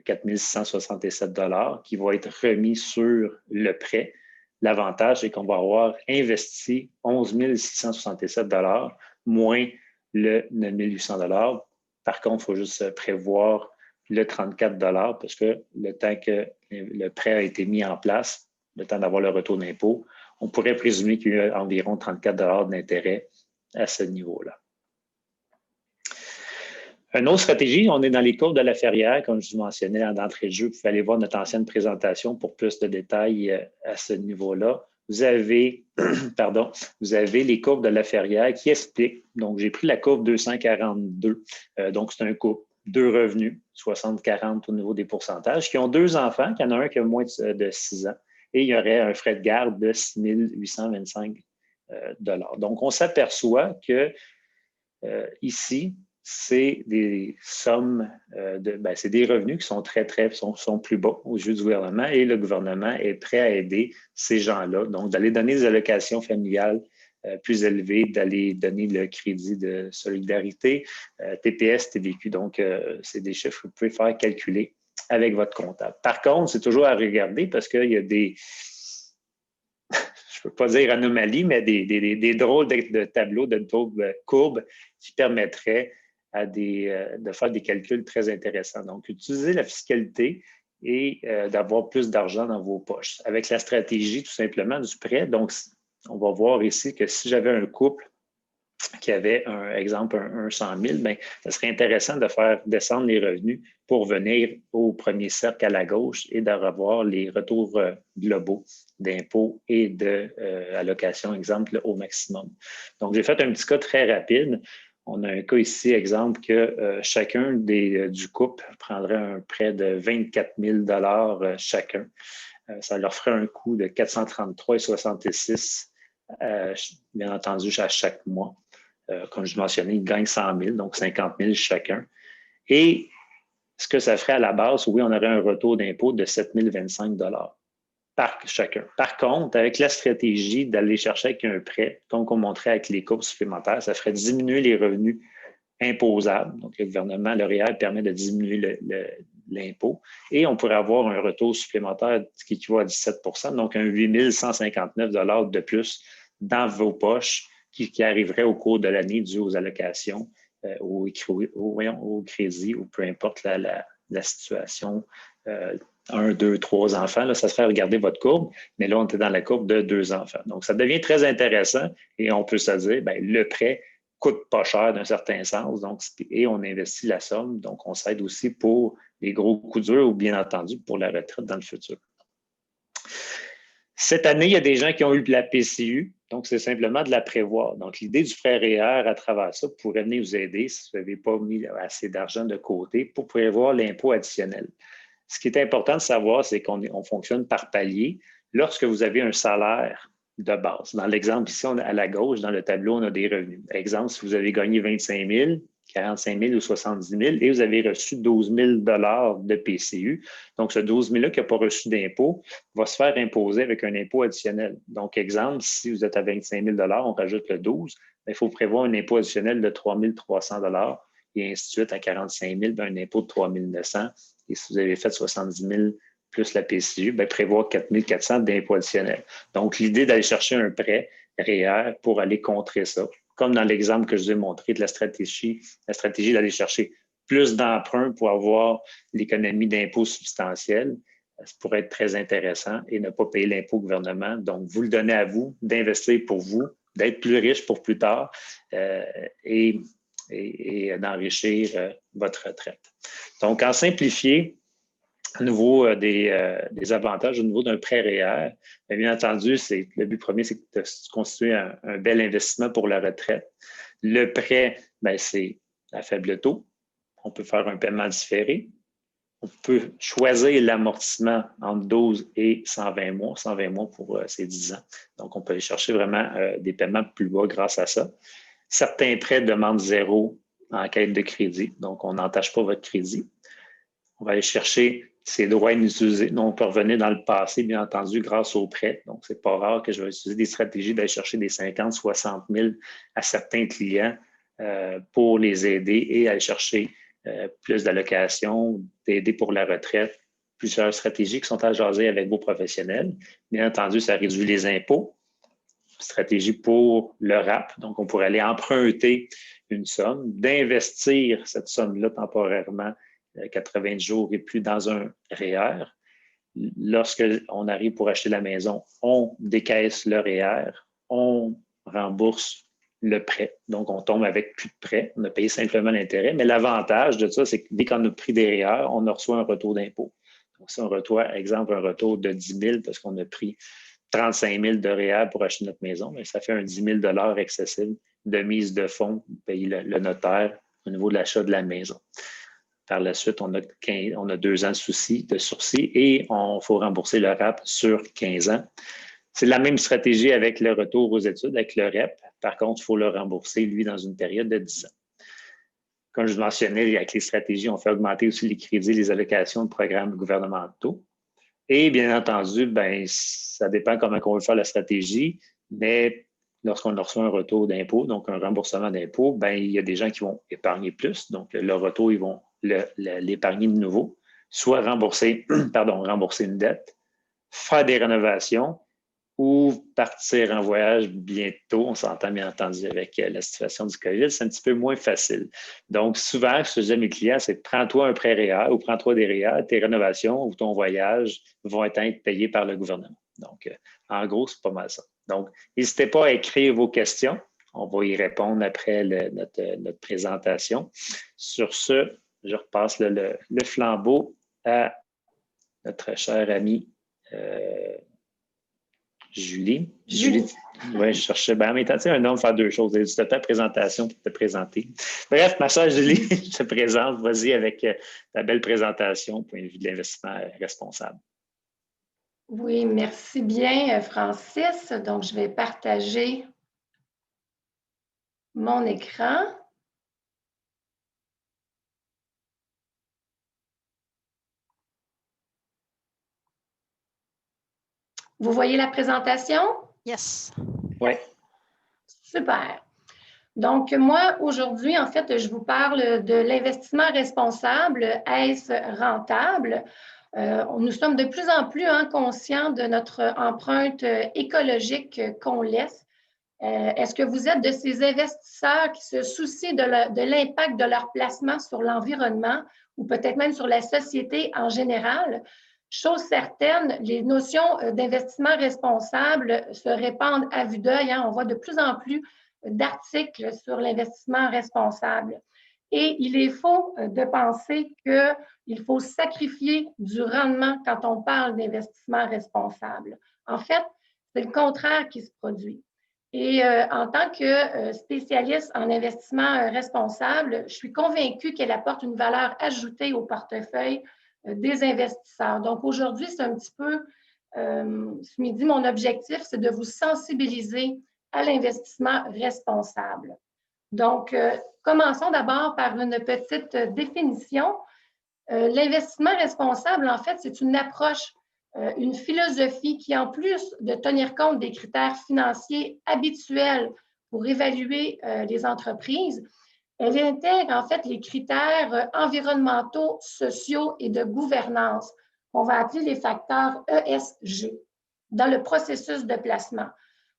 4 667 $ qui va être remis sur le prêt. L'avantage, c'est qu'on va avoir investi 11 667 $ moins le 9 800 $. Par contre, il faut juste prévoir le 34 $ parce que le temps que le prêt a été mis en place, le temps d'avoir le retour d'impôt, on pourrait présumer qu'il y a environ 34 $ d'intérêt à ce niveau-là. Une autre stratégie, on est dans les courbes de la Ferrière, comme je vous mentionnais d'entrée de jeu. Vous pouvez aller voir notre ancienne présentation pour plus de détails à ce niveau-là. Vous avez, vous avez les courbes de la Ferrière qui expliquent. Donc, j'ai pris la courbe 242. Donc, c'est un couple, 2 revenus, 60-40 au niveau des pourcentages, qui ont 2 enfants, qu'il y en a un qui a moins de 6 ans. Et il y aurait un frais de garde de 6 825 $. Donc, on s'aperçoit que ici, c'est des sommes, c'est des revenus qui sont sont plus bas aux yeux du gouvernement et le gouvernement est prêt à aider ces gens-là. Donc, d'aller donner des allocations familiales plus élevées, d'aller donner le crédit de solidarité, TPS, TVQ. Donc, c'est des chiffres que vous pouvez faire calculer avec votre comptable. Par contre, c'est toujours à regarder parce qu'il y a des, je ne peux pas dire anomalies, mais des drôles de tableaux, de courbes qui permettraient de faire des calculs très intéressants. Donc, utiliser la fiscalité et d'avoir plus d'argent dans vos poches. Avec la stratégie, tout simplement, du prêt, donc, on va voir ici que si j'avais un couple qui avait, un exemple, un 100 000, bien, ça serait intéressant de faire descendre les revenus pour venir au premier cercle à la gauche et d'avoir les retours globaux d'impôts et d'allocations, exemple, au maximum. Donc, j'ai fait un petit cas très rapide. On a un cas ici, exemple, que chacun du couple prendrait un prêt de 24 000 chacun. Ça leur ferait un coût de 433,66 bien entendu, à chaque mois. Comme je mentionnais, ils gagnent 100 000, donc 50 000 chacun. Et ce que ça ferait à la base, oui, on aurait un retour d'impôt de 7 025 par chacun. Par contre, avec la stratégie d'aller chercher avec un prêt, comme on montrait avec les coupes supplémentaires, ça ferait diminuer les revenus imposables. Donc, le gouvernement, le REER permet de diminuer l'impôt et on pourrait avoir un retour supplémentaire qui équivaut à 17 donc un 8 159 de plus dans vos poches qui arriverait au cours de l'année dû aux allocations, au crédit ou peu importe la situation. 1, 2, 3 enfants, là, ça serait regarder votre courbe, mais là, on est dans la courbe de 2 enfants. Donc, ça devient très intéressant et on peut se dire, bien, le prêt coûte pas cher d'un certain sens, donc, et on investit la somme, donc on s'aide aussi pour les gros coups durs ou bien entendu pour la retraite dans le futur. Cette année, il y a des gens qui ont eu de la PCU, donc c'est simplement de la prévoir. Donc, l'idée du prêt REER à travers ça pourrait venir vous aider si vous n'avez pas mis assez d'argent de côté pour prévoir l'impôt additionnel. Ce qui est important de savoir, c'est qu'on fonctionne par palier. Lorsque vous avez un salaire de base, dans l'exemple ici, à la gauche, dans le tableau, on a des revenus. Par exemple, si vous avez gagné 25 000, 45 000 ou 70 000 et vous avez reçu 12 000 de PCU, donc ce 12 000-là qui n'a pas reçu d'impôt va se faire imposer avec un impôt additionnel. Donc, exemple, si vous êtes à 25 000 on rajoute le 12, il faut prévoir un impôt additionnel de 3 300 et ainsi de suite à 45 000, un impôt de 3 900. Et si vous avez fait 70 000 plus la PCU, prévoir 4 400 d'impôt additionnel. Donc, l'idée d'aller chercher un prêt REER pour aller contrer ça, comme dans l'exemple que je vous ai montré de la stratégie d'aller chercher plus d'emprunts pour avoir l'économie d'impôt substantielle, ça pourrait être très intéressant et ne pas payer l'impôt au gouvernement. Donc, vous le donnez à vous, d'investir pour vous, d'être plus riche pour plus tard et d'enrichir votre retraite. Donc, en simplifié, au niveau des avantages, au niveau d'un prêt REER, bien entendu, le but premier, c'est de constituer un bel investissement pour la retraite. Le prêt, c'est à faible taux. On peut faire un paiement différé. On peut choisir l'amortissement entre 12 et 120 mois, 120 mois pour ces 10 ans. Donc, on peut aller chercher vraiment des paiements plus bas grâce à ça. Certains prêts demandent 0 en quête de crédit, donc on n'entache pas votre crédit. On va aller chercher ces droits inutilisés. Donc, on peut revenir dans le passé, bien entendu, grâce aux prêts. Donc, ce n'est pas rare que je vais utiliser des stratégies d'aller chercher des 50, 60 000 à certains clients pour les aider et aller chercher plus d'allocations, d'aider pour la retraite. Plusieurs stratégies qui sont à jaser avec vos professionnels. Bien entendu, ça réduit les impôts. Stratégie pour le RAP. Donc, on pourrait aller emprunter une somme, d'investir cette somme-là temporairement 80 jours et plus dans un REER. Lorsqu'on arrive pour acheter la maison, on décaisse le REER, on rembourse le prêt. Donc, on tombe avec plus de prêt. On a payé simplement l'intérêt. Mais l'avantage de ça, c'est que dès qu'on a pris des REER, on a reçu un retour d'impôt. Donc, si on reçoit, exemple, un retour de 10 000 parce qu'on a pris 35 000 de REER pour acheter notre maison, mais ça fait un 10 000 accessible de mise de fonds, payer le notaire au niveau de l'achat de la maison. Par la suite, on a 2 ans de sursis et il faut rembourser le RAP sur 15 ans. C'est la même stratégie avec le retour aux études, avec le REP. Par contre, il faut le rembourser, lui, dans une période de 10 ans. Comme je mentionnais, avec les stratégies, on fait augmenter aussi les crédits, les allocations de programmes gouvernementaux. Et bien entendu, ça dépend comment on veut faire la stratégie, mais lorsqu'on reçoit un retour d'impôt, donc un remboursement d'impôt, il y a des gens qui vont épargner plus. Donc, le retour, ils vont l'épargner de nouveau, soit rembourser une dette, faire des rénovations ou partir en voyage bientôt. On s'entend bien entendu avec la situation du COVID, c'est un petit peu moins facile. Donc, souvent, ce que je dis à mes clients, c'est prends-toi un prêt REER ou prends-toi des REER, tes rénovations ou ton voyage vont être payés par le gouvernement. Donc, en gros, c'est pas mal ça. Donc, n'hésitez pas à écrire vos questions. On va y répondre après notre présentation. Sur ce, je repasse le flambeau à notre cher ami Julie. Julie. Oui, je cherchais. Ben, en même temps, tu sais, un homme faire deux choses. Tu as ta présentation pour te présenter. Bref, ma chère Julie, je te présente. Vas-y avec ta belle présentation au point de vue de l'investissement responsable. Oui, merci bien, Francis. Donc, je vais partager mon écran. Vous voyez la présentation? Yes. Oui. Super. Donc, moi, aujourd'hui, en fait, je vous parle de l'investissement responsable. Est-ce rentable? Nous sommes de plus en plus conscients de notre empreinte écologique qu'on laisse. Est-ce que vous êtes de ces investisseurs qui se soucient de l'impact de leur placement sur l'environnement ou peut-être même sur la société en général? Chose certaine, les notions d'investissement responsable se répandent à vue d'œil. On voit de plus en plus d'articles sur l'investissement responsable. Et il est faux de penser qu'il faut sacrifier du rendement quand on parle d'investissement responsable. En fait, c'est le contraire qui se produit. Et en tant que spécialiste en investissement responsable, je suis convaincue qu'elle apporte une valeur ajoutée au portefeuille des investisseurs. Donc aujourd'hui, c'est un petit peu, ce midi, mon objectif, c'est de vous sensibiliser à l'investissement responsable. Donc, commençons d'abord par une petite définition. L'investissement responsable, en fait, c'est une approche, une philosophie qui, en plus de tenir compte des critères financiers habituels pour évaluer les entreprises, elle intègre en fait les critères environnementaux, sociaux et de gouvernance, qu'on va appeler les facteurs ESG, dans le processus de placement.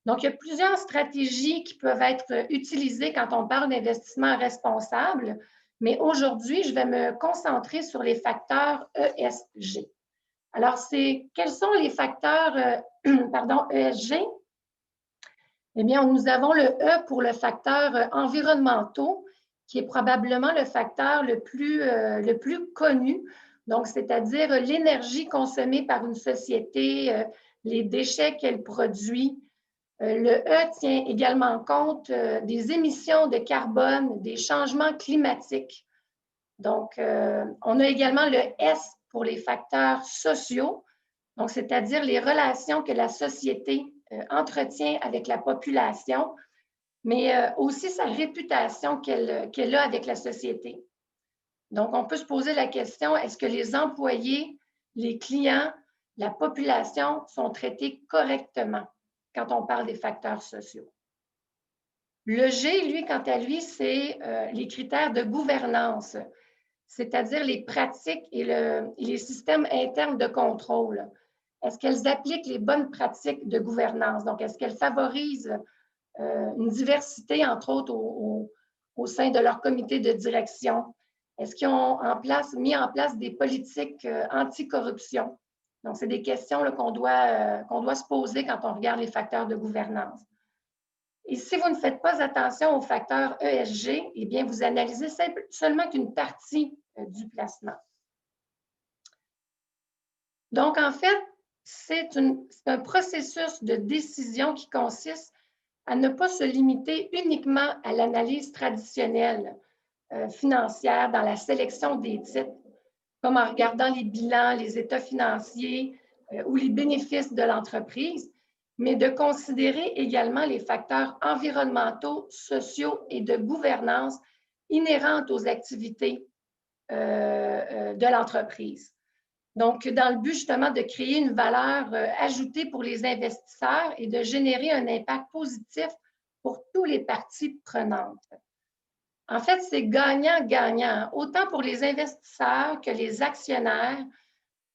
Donc, il y a plusieurs stratégies qui peuvent être utilisées quand on parle d'investissement responsable, mais aujourd'hui, je vais me concentrer sur les facteurs ESG. Alors, quels sont les facteurs ESG? Eh bien, nous avons le E pour le facteur environnementaux, qui est probablement le facteur le plus connu. Donc, c'est-à-dire l'énergie consommée par une société, les déchets qu'elle produit. Le E tient également compte des émissions de carbone, des changements climatiques. Donc, on a également le S pour les facteurs sociaux, donc c'est-à-dire les relations que la société entretient avec la population, mais aussi sa réputation qu'elle a avec la société. Donc, on peut se poser la question, est-ce que les employés, les clients, la population sont traités correctement quand on parle des facteurs sociaux? Le G, lui, quant à lui, c'est les critères de gouvernance, c'est-à-dire les pratiques et les systèmes internes de contrôle. Est-ce qu'elles appliquent les bonnes pratiques de gouvernance? Donc, est-ce qu'elles favorisent une diversité, entre autres, au sein de leur comité de direction? Est-ce qu'ils ont mis en place des politiques anti-corruption? Donc, c'est des questions qu'on doit se poser quand on regarde les facteurs de gouvernance. Et si vous ne faites pas attention aux facteurs ESG, eh bien, vous analysez seulement qu'une partie du placement. Donc, en fait, c'est un processus de décision qui consiste à ne pas se limiter uniquement à l'analyse traditionnelle financière dans la sélection des titres, comme en regardant les bilans, les états financiers ou les bénéfices de l'entreprise, mais de considérer également les facteurs environnementaux, sociaux et de gouvernance inhérentes aux activités de l'entreprise. Donc, dans le but justement de créer une valeur ajoutée pour les investisseurs et de générer un impact positif pour toutes les parties prenantes. En fait, c'est gagnant-gagnant, autant pour les investisseurs que les actionnaires,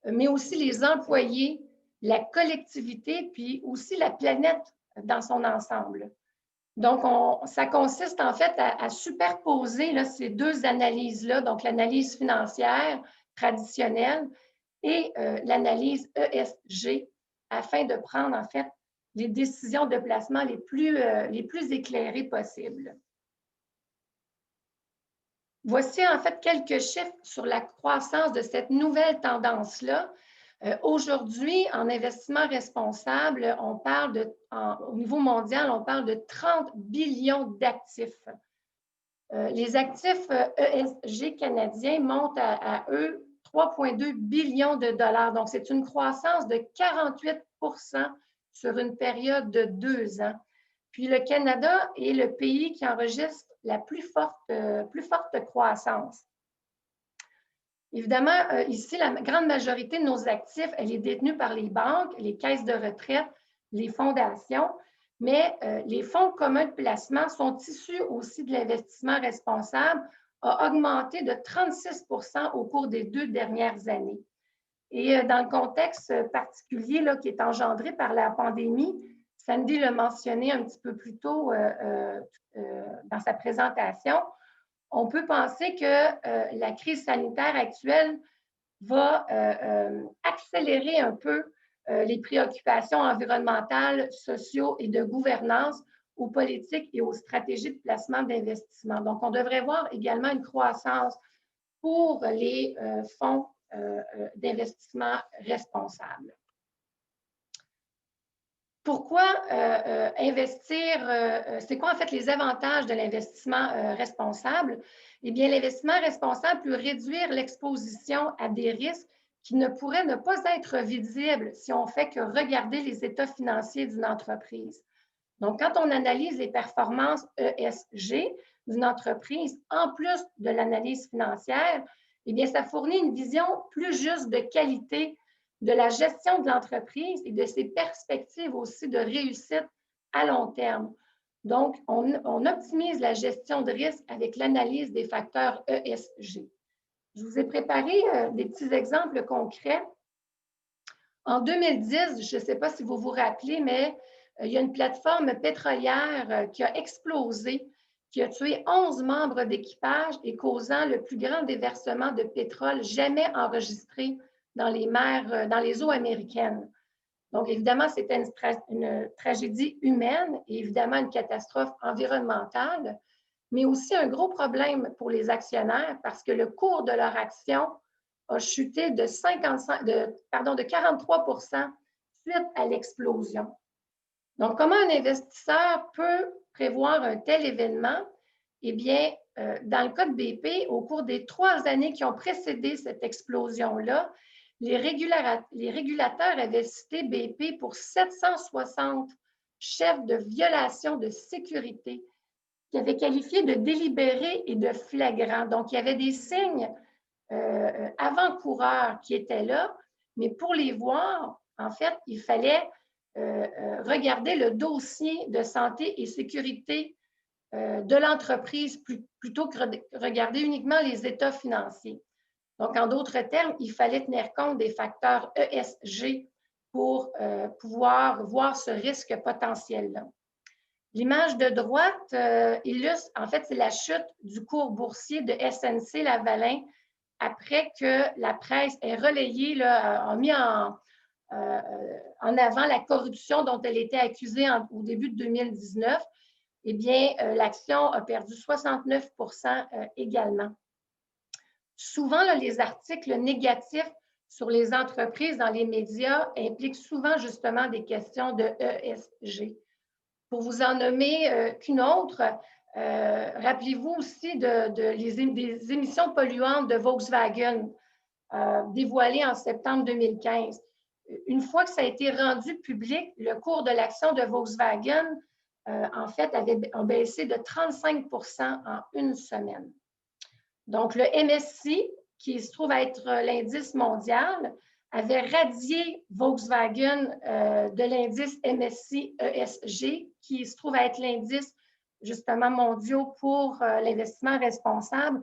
mais aussi les employés, la collectivité, puis aussi la planète dans son ensemble. Donc, ça consiste en fait à superposer là, ces deux analyses-là, donc l'analyse financière traditionnelle et l'analyse ESG, afin de prendre en fait les décisions de placement les plus éclairées possibles. Voici en fait quelques chiffres sur la croissance de cette nouvelle tendance-là. Aujourd'hui, en investissement responsable, on parle au niveau mondial, on parle de 30 billions d'actifs. Les actifs ESG canadiens montent à eux 3,2 billions de dollars. Donc, c'est une croissance de 48 sur une période de 2 ans. Puis, le Canada est le pays qui enregistre la plus forte croissance. Évidemment, ici, la grande majorité de nos actifs, elle est détenue par les banques, les caisses de retraite, les fondations, mais les fonds communs de placement sont issus aussi de l'investissement responsable, a augmenté de 36 au cours des 2 dernières années. Et dans le contexte particulier là, qui est engendré par la pandémie, Sandy l'a mentionné un petit peu plus tôt dans sa présentation, on peut penser que la crise sanitaire actuelle va accélérer un peu les préoccupations environnementales, sociaux et de gouvernance aux politiques et aux stratégies de placement d'investissement. Donc, on devrait voir également une croissance pour les fonds d'investissement responsables. Pourquoi investir? C'est quoi en fait les avantages de l'investissement responsable? Eh bien, l'investissement responsable peut réduire l'exposition à des risques qui ne pourraient ne pas être visibles si on fait que regarder les états financiers d'une entreprise. Donc, quand on analyse les performances ESG d'une entreprise, en plus de l'analyse financière, eh bien, ça fournit une vision plus juste de qualité de la gestion de l'entreprise et de ses perspectives aussi de réussite à long terme. Donc, on optimise la gestion de risque avec l'analyse des facteurs ESG. Je vous ai préparé des petits exemples concrets. En 2010, je ne sais pas si vous vous rappelez, mais il y a une plateforme pétrolière qui a explosé, qui a tué 11 membres d'équipage et causant le plus grand déversement de pétrole jamais enregistré dans les mers, dans les eaux américaines. Donc, évidemment, c'était une tragédie humaine et évidemment une catastrophe environnementale, mais aussi un gros problème pour les actionnaire parce que le cours de leur action a chuté de 43 suite à l'explosion. Donc, comment un investisseur peut prévoir un tel événement? Eh bien, dans le cas de BP, au cours des 3 années qui ont précédé cette explosion-là, les régulateurs avaient cité BP pour 760 chefs de violation de sécurité qui avaient qualifié de délibérés et de flagrants. Donc, il y avait des signes avant-coureurs qui étaient là, mais pour les voir, en fait, il fallait regarder le dossier de santé et sécurité de l'entreprise plutôt que regarder uniquement les états financiers. Donc, en d'autres termes, il fallait tenir compte des facteurs ESG pour pouvoir voir ce risque potentiel-là. L'image de droite illustre, en fait, c'est la chute du cours boursier de SNC-Lavalin après que la presse ait relayé, a mis en avant la corruption dont elle était accusée au début de 2019. Eh bien, l'action a perdu 69 également. Souvent, là, les articles négatifs sur les entreprises dans les médias impliquent souvent justement des questions de ESG. Pour vous en nommer qu'une autre, rappelez-vous aussi des émissions polluantes de Volkswagen dévoilées en septembre 2015. Une fois que ça a été rendu public, le cours de l'action de Volkswagen, en fait, a baissé de 35 en une semaine. Donc, le MSCI, qui se trouve être l'indice mondial, avait radié Volkswagen de l'indice MSCI ESG, qui se trouve être l'indice justement mondial pour l'investissement responsable,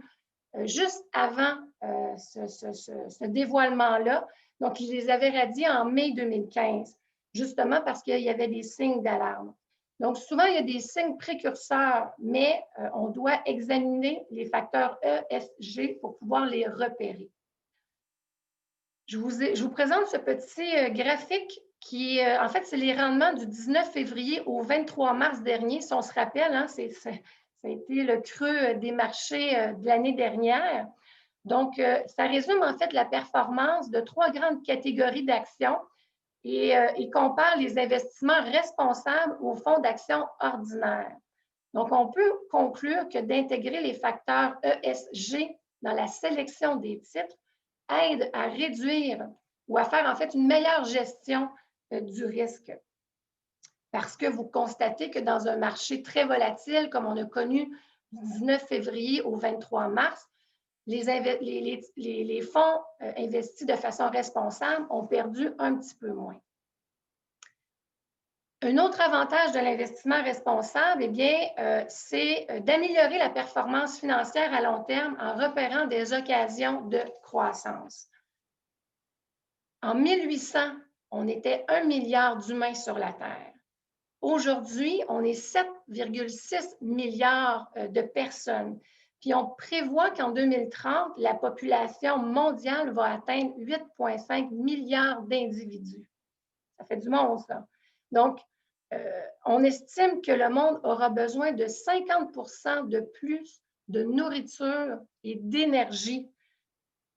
juste avant ce dévoilement-là. Donc, ils les avaient radiés en mai 2015, justement parce qu'il y avait des signes d'alarme. Donc, souvent, il y a des signes précurseurs, mais on doit examiner les facteurs ESG pour pouvoir les repérer. Je vous présente ce petit graphique qui, en fait, c'est les rendements du 19 février au 23 mars dernier. Si on se rappelle, hein, ça a été le creux des marchés de l'année dernière. Donc, ça résume en fait la performance de 3 grandes catégories d'actions et compare les investissements responsables aux fonds d'action ordinaires. Donc, on peut conclure que d'intégrer les facteurs ESG dans la sélection des titres aide à réduire ou à faire en fait une meilleure gestion du risque. Parce que vous constatez que dans un marché très volatile, comme on a connu du 19 février au 23 mars, les fonds investis de façon responsable ont perdu un petit peu moins. Un autre avantage de l'investissement responsable, eh bien, c'est d'améliorer la performance financière à long terme en repérant des occasions de croissance. En 1800, on était 1 milliard d'humains sur la Terre. Aujourd'hui, on est 7,6 milliards de personnes. Puis on prévoit qu'en 2030, la population mondiale va atteindre 8,5 milliards d'individus. Ça fait du monde, ça. Donc, on estime que le monde aura besoin de 50% de plus de nourriture et d'énergie.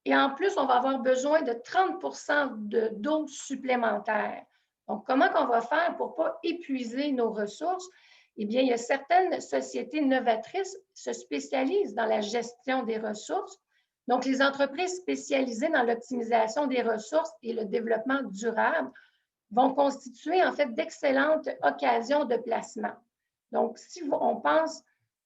Et en plus, on va avoir besoin de 30% d'eau supplémentaire. Donc, comment on va faire pour ne pas épuiser nos ressources? Eh bien, il y a certaines sociétés novatrices qui se spécialisent dans la gestion des ressources. Donc, les entreprises spécialisées dans l'optimisation des ressources et le développement durable vont constituer en fait d'excellentes occasions de placement. Donc, si on pense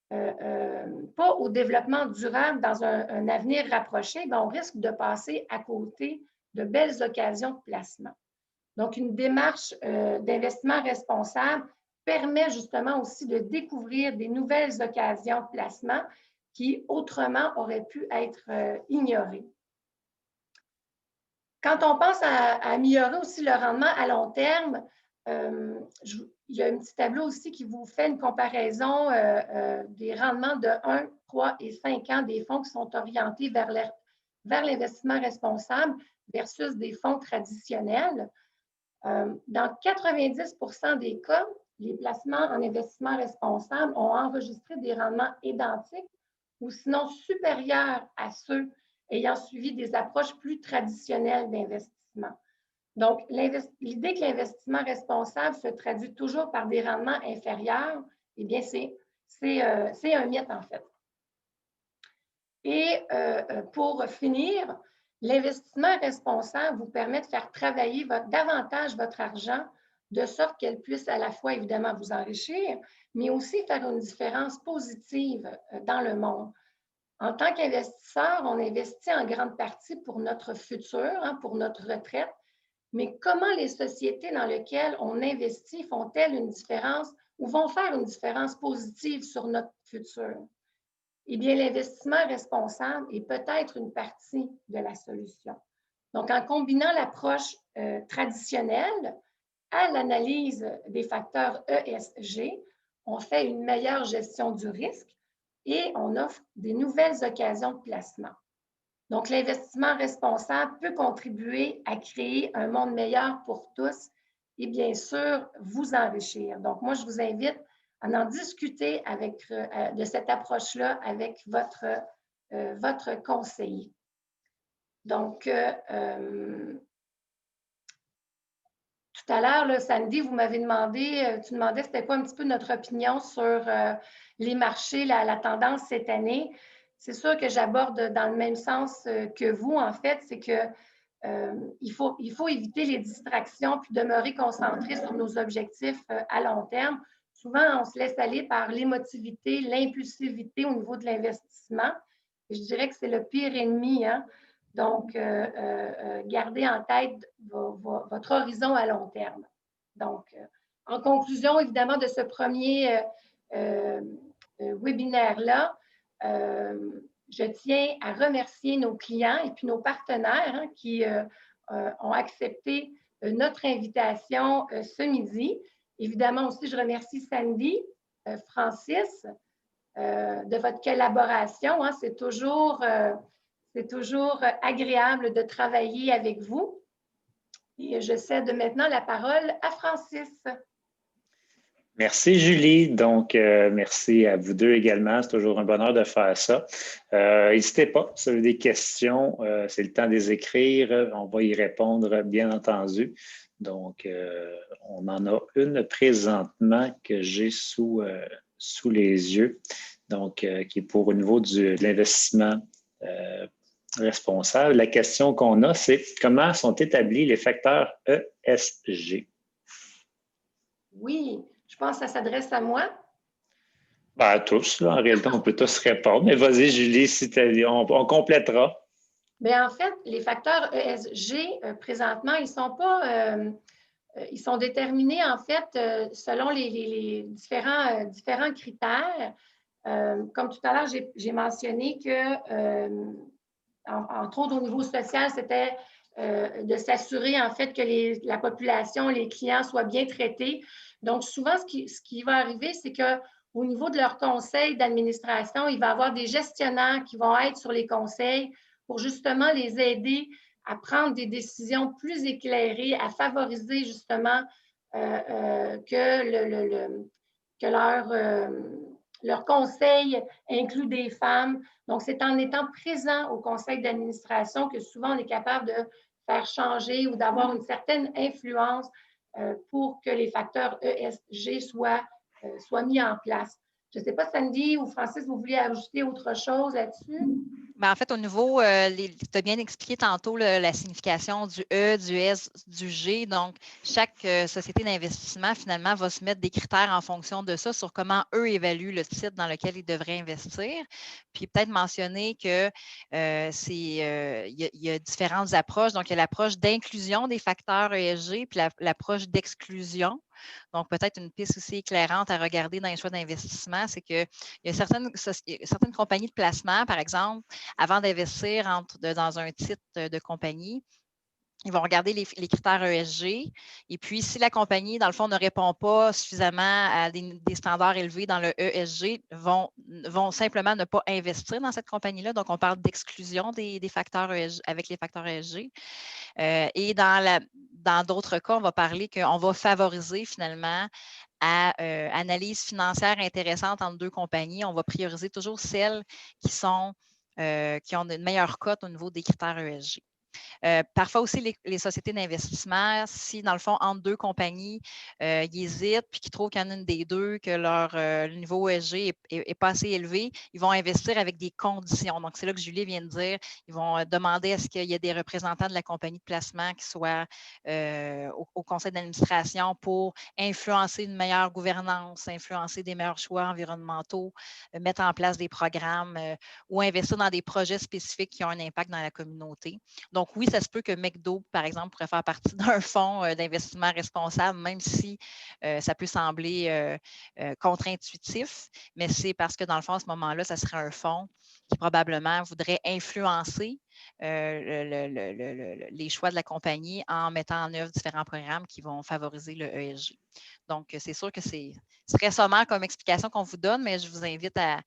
pas au développement durable dans un avenir rapproché, bien, on risque de passer à côté de belles occasions de placement. Donc, une démarche d'investissement responsable permet justement aussi de découvrir des nouvelles occasions de placement qui autrement auraient pu être ignorées. Quand on pense à améliorer aussi le rendement à long terme, il y a un petit tableau aussi qui vous fait une comparaison des rendements de 1, 3 et 5 ans des fonds qui sont orientés vers l'investissement responsable versus des fonds traditionnels. Dans 90% des cas, les placements en investissement responsable ont enregistré des rendements identiques ou sinon supérieurs à ceux ayant suivi des approches plus traditionnelles d'investissement. Donc, l'idée que l'investissement responsable se traduit toujours par des rendements inférieurs, eh bien, c'est un mythe, en fait. Et pour finir, l'investissement responsable vous permet de faire travailler davantage votre argent de sorte qu'elle puisse à la fois, évidemment, vous enrichir, mais aussi faire une différence positive dans le monde. En tant qu'investisseur, on investit en grande partie pour notre futur, pour notre retraite, mais comment les sociétés dans lesquelles on investit font-elles une différence ou vont faire une différence positive sur notre futur? Eh bien, l'investissement responsable est peut-être une partie de la solution. Donc, en combinant l'approche traditionnelle à l'analyse des facteurs ESG, on fait une meilleure gestion du risque et on offre des nouvelles occasions de placement. Donc, l'investissement responsable peut contribuer à créer un monde meilleur pour tous et bien sûr, vous enrichir. Donc, moi, je vous invite à en discuter de cette approche-là avec votre conseiller. Donc, tout à l'heure, Sandy, vous m'avez demandé, tu demandais c'était quoi un petit peu notre opinion sur les marchés, la tendance cette année. C'est sûr que j'aborde dans le même sens que vous, en fait, c'est que il faut éviter les distractions puis demeurer concentré sur nos objectifs à long terme. Souvent, on se laisse aller par l'émotivité, l'impulsivité au niveau de l'investissement. Je dirais que c'est le pire ennemi, hein? Donc, gardez en tête votre horizon à long terme. Donc, en conclusion, évidemment, de ce premier webinaire-là, je tiens à remercier nos clients et puis nos partenaires qui ont accepté notre invitation ce midi. Évidemment aussi, je remercie Sandy, Francis, de votre collaboration. Hein, c'est toujours agréable de travailler avec vous. Et je cède maintenant la parole à Francis. Merci, Julie. Donc, merci à vous deux également. C'est toujours un bonheur de faire ça. N'hésitez pas, si vous avez des questions, c'est le temps de les écrire. On va y répondre, bien entendu. Donc, on en a une présentement que j'ai sous les yeux, donc qui est pour au niveau de l'investissement responsable. La question qu'on a, c'est comment sont établis les facteurs ESG? Oui, je pense que ça s'adresse à moi. Ben, à tous, là. En réalité, on peut tous répondre. Mais vas-y, Julie, si on complétera. Bien, en fait, les facteurs ESG, présentement, ils sont pas, ils sont déterminés, en fait, selon les différents critères. Comme tout à l'heure, j'ai mentionné que, entre autres, au niveau social, c'était de s'assurer, en fait, que la population, les clients soient bien traités. Donc, souvent, ce qui va arriver, c'est qu'au niveau de leur conseil d'administration, il va y avoir des gestionnaires qui vont être sur les conseils pour justement les aider à prendre des décisions plus éclairées, à favoriser justement que leur conseil inclut des femmes. Donc, c'est en étant présent au conseil d'administration que souvent on est capable de faire changer ou d'avoir une certaine influence pour que les facteurs ESG soient mis en place. Je ne sais pas, Sandy ou Francis, vous vouliez ajouter autre chose là-dessus? En fait, au niveau, tu as bien expliqué tantôt la signification du E, du S, du G. Donc, chaque société d'investissement, finalement, va se mettre des critères en fonction de ça sur comment eux évaluent le titre dans lequel ils devraient investir. Puis, peut-être mentionner que il y a différentes approches. Donc, il y a l'approche d'inclusion des facteurs ESG, puis l'approche d'exclusion. Donc, peut-être une piste aussi éclairante à regarder dans les choix d'investissement, c'est qu'il y a certaines compagnies de placement, par exemple, avant d'investir dans un titre de compagnie, ils vont regarder les critères ESG. Et puis, si la compagnie, dans le fond, ne répond pas suffisamment à des standards élevés dans le ESG, vont simplement ne pas investir dans cette compagnie-là. Donc, on parle d'exclusion des facteurs ESG avec les facteurs ESG. Et dans d'autres cas, on va parler qu'on va favoriser finalement à analyse financière intéressante entre deux compagnies. On va prioriser toujours celles qui ont une meilleure cote au niveau des critères ESG. Parfois aussi, les sociétés d'investissement, si dans le fond, entre deux compagnies, ils hésitent puis qu'ils trouvent qu'il y en a une des deux, que le niveau ESG n'est pas assez élevé, ils vont investir avec des conditions. Donc, c'est là que Julie vient de dire, ils vont demander à ce qu'il y ait des représentants de la compagnie de placement qui soient au conseil d'administration pour influencer une meilleure gouvernance, influencer des meilleurs choix environnementaux, mettre en place des programmes ou investir dans des projets spécifiques qui ont un impact dans la communauté. Donc, oui, ça se peut que McDo, par exemple, pourrait faire partie d'un fonds d'investissement responsable, même si ça peut sembler contre-intuitif, mais c'est parce que, dans le fond, à ce moment-là, ça serait un fonds qui probablement voudrait influencer les choix de la compagnie en mettant en œuvre différents programmes qui vont favoriser le ESG. Donc, c'est sûr que c'est très sommaire comme explication qu'on vous donne, mais je vous invite à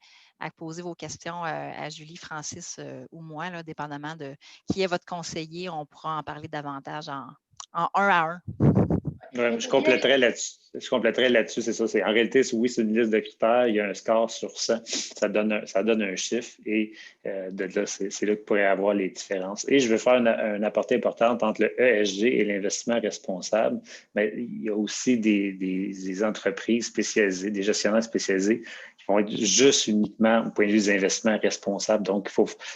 poser vos questions à Julie, Francis ou moi, là, dépendamment de qui est votre conseiller. On pourra en parler davantage en un à un. Ouais, je compléterais là-dessus, c'est ça. En réalité, oui, c'est une liste de critères. Il y a un score sur 100. Ça donne un chiffre et de là, c'est là que vous pourrez avoir les différences. Et je vais faire une aparté importante entre le ESG et l'investissement responsable. Mais il y a aussi des entreprises spécialisées, des gestionnaires spécialisés qui vont être juste uniquement au point de vue des investissements responsables. Donc,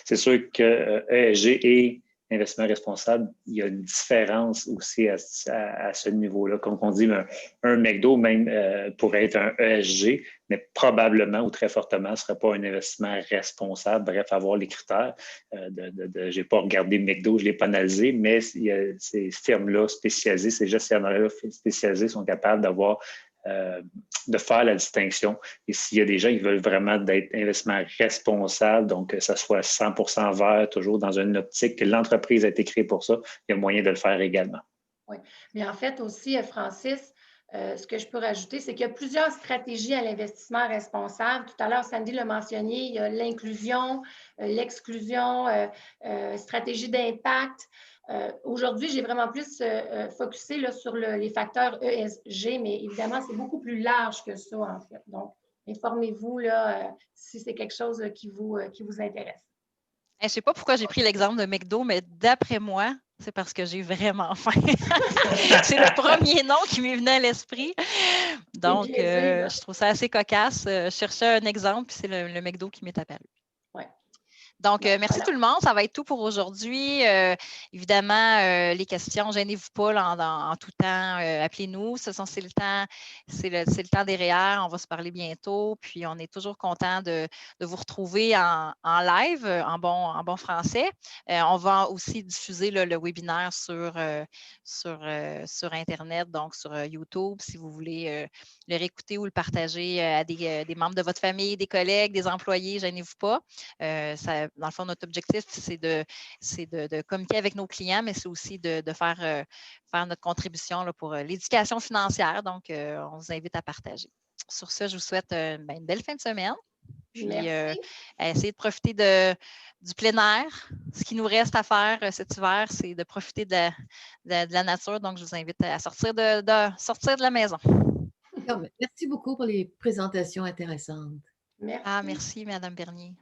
c'est sûr que ESG et investissement responsable, il y a une différence aussi à ce niveau-là. Comme on dit, un McDo même pourrait être un ESG, mais probablement ou très fortement, ce ne serait pas un investissement responsable. Bref, avoir les critères. Je n'ai pas regardé McDo, je ne l'ai pas analysé, mais ces firmes-là spécialisées, ces gestionnaires-là spécialisés sont capables de faire la distinction. Et s'il y a des gens qui veulent vraiment d'être investissement responsable, donc que ça soit 100% vert, toujours dans une optique que l'entreprise a été créée pour ça, il y a moyen de le faire également. Oui, mais en fait aussi, Francis, ce que je peux rajouter, c'est qu'il y a plusieurs stratégies à l'investissement responsable. Tout à l'heure, Sandy l'a mentionné, il y a l'inclusion, l'exclusion, stratégie d'impact. Aujourd'hui, j'ai vraiment plus focusé là, sur les facteurs ESG, mais évidemment, c'est beaucoup plus large que ça, en fait. Donc, informez-vous là, si c'est quelque chose qui vous intéresse. Je ne sais pas pourquoi j'ai pris l'exemple de McDo, mais d'après moi, c'est parce que j'ai vraiment faim. C'est le premier nom qui m'est venu à l'esprit. Donc, je trouve ça assez cocasse. Je cherchais un exemple, puis c'est le McDo qui m'est apparu. Ouais. Donc, merci tout le monde. Ça va être tout pour aujourd'hui. Évidemment, les questions, gênez-vous pas là, en tout temps. Appelez-nous. C'est le temps des REER. On va se parler bientôt. Puis, on est toujours content de vous retrouver en live, en bon français. On va aussi diffuser le webinaire sur Internet, donc sur YouTube, si vous voulez le réécouter ou le partager à des membres de votre famille, des collègues, des employés. Gênez-vous pas. Dans le fond, notre objectif, c'est de communiquer avec nos clients, mais c'est aussi de faire notre contribution là, pour l'éducation financière. Donc, on vous invite à partager. Sur ce, je vous souhaite une belle fin de semaine. Puis, essayer de profiter du plein air. Ce qui nous reste à faire cet hiver, c'est de profiter de la nature. Donc, je vous invite à sortir de la maison. Merci beaucoup pour les présentations intéressantes. Merci. Merci, Mme Bernier.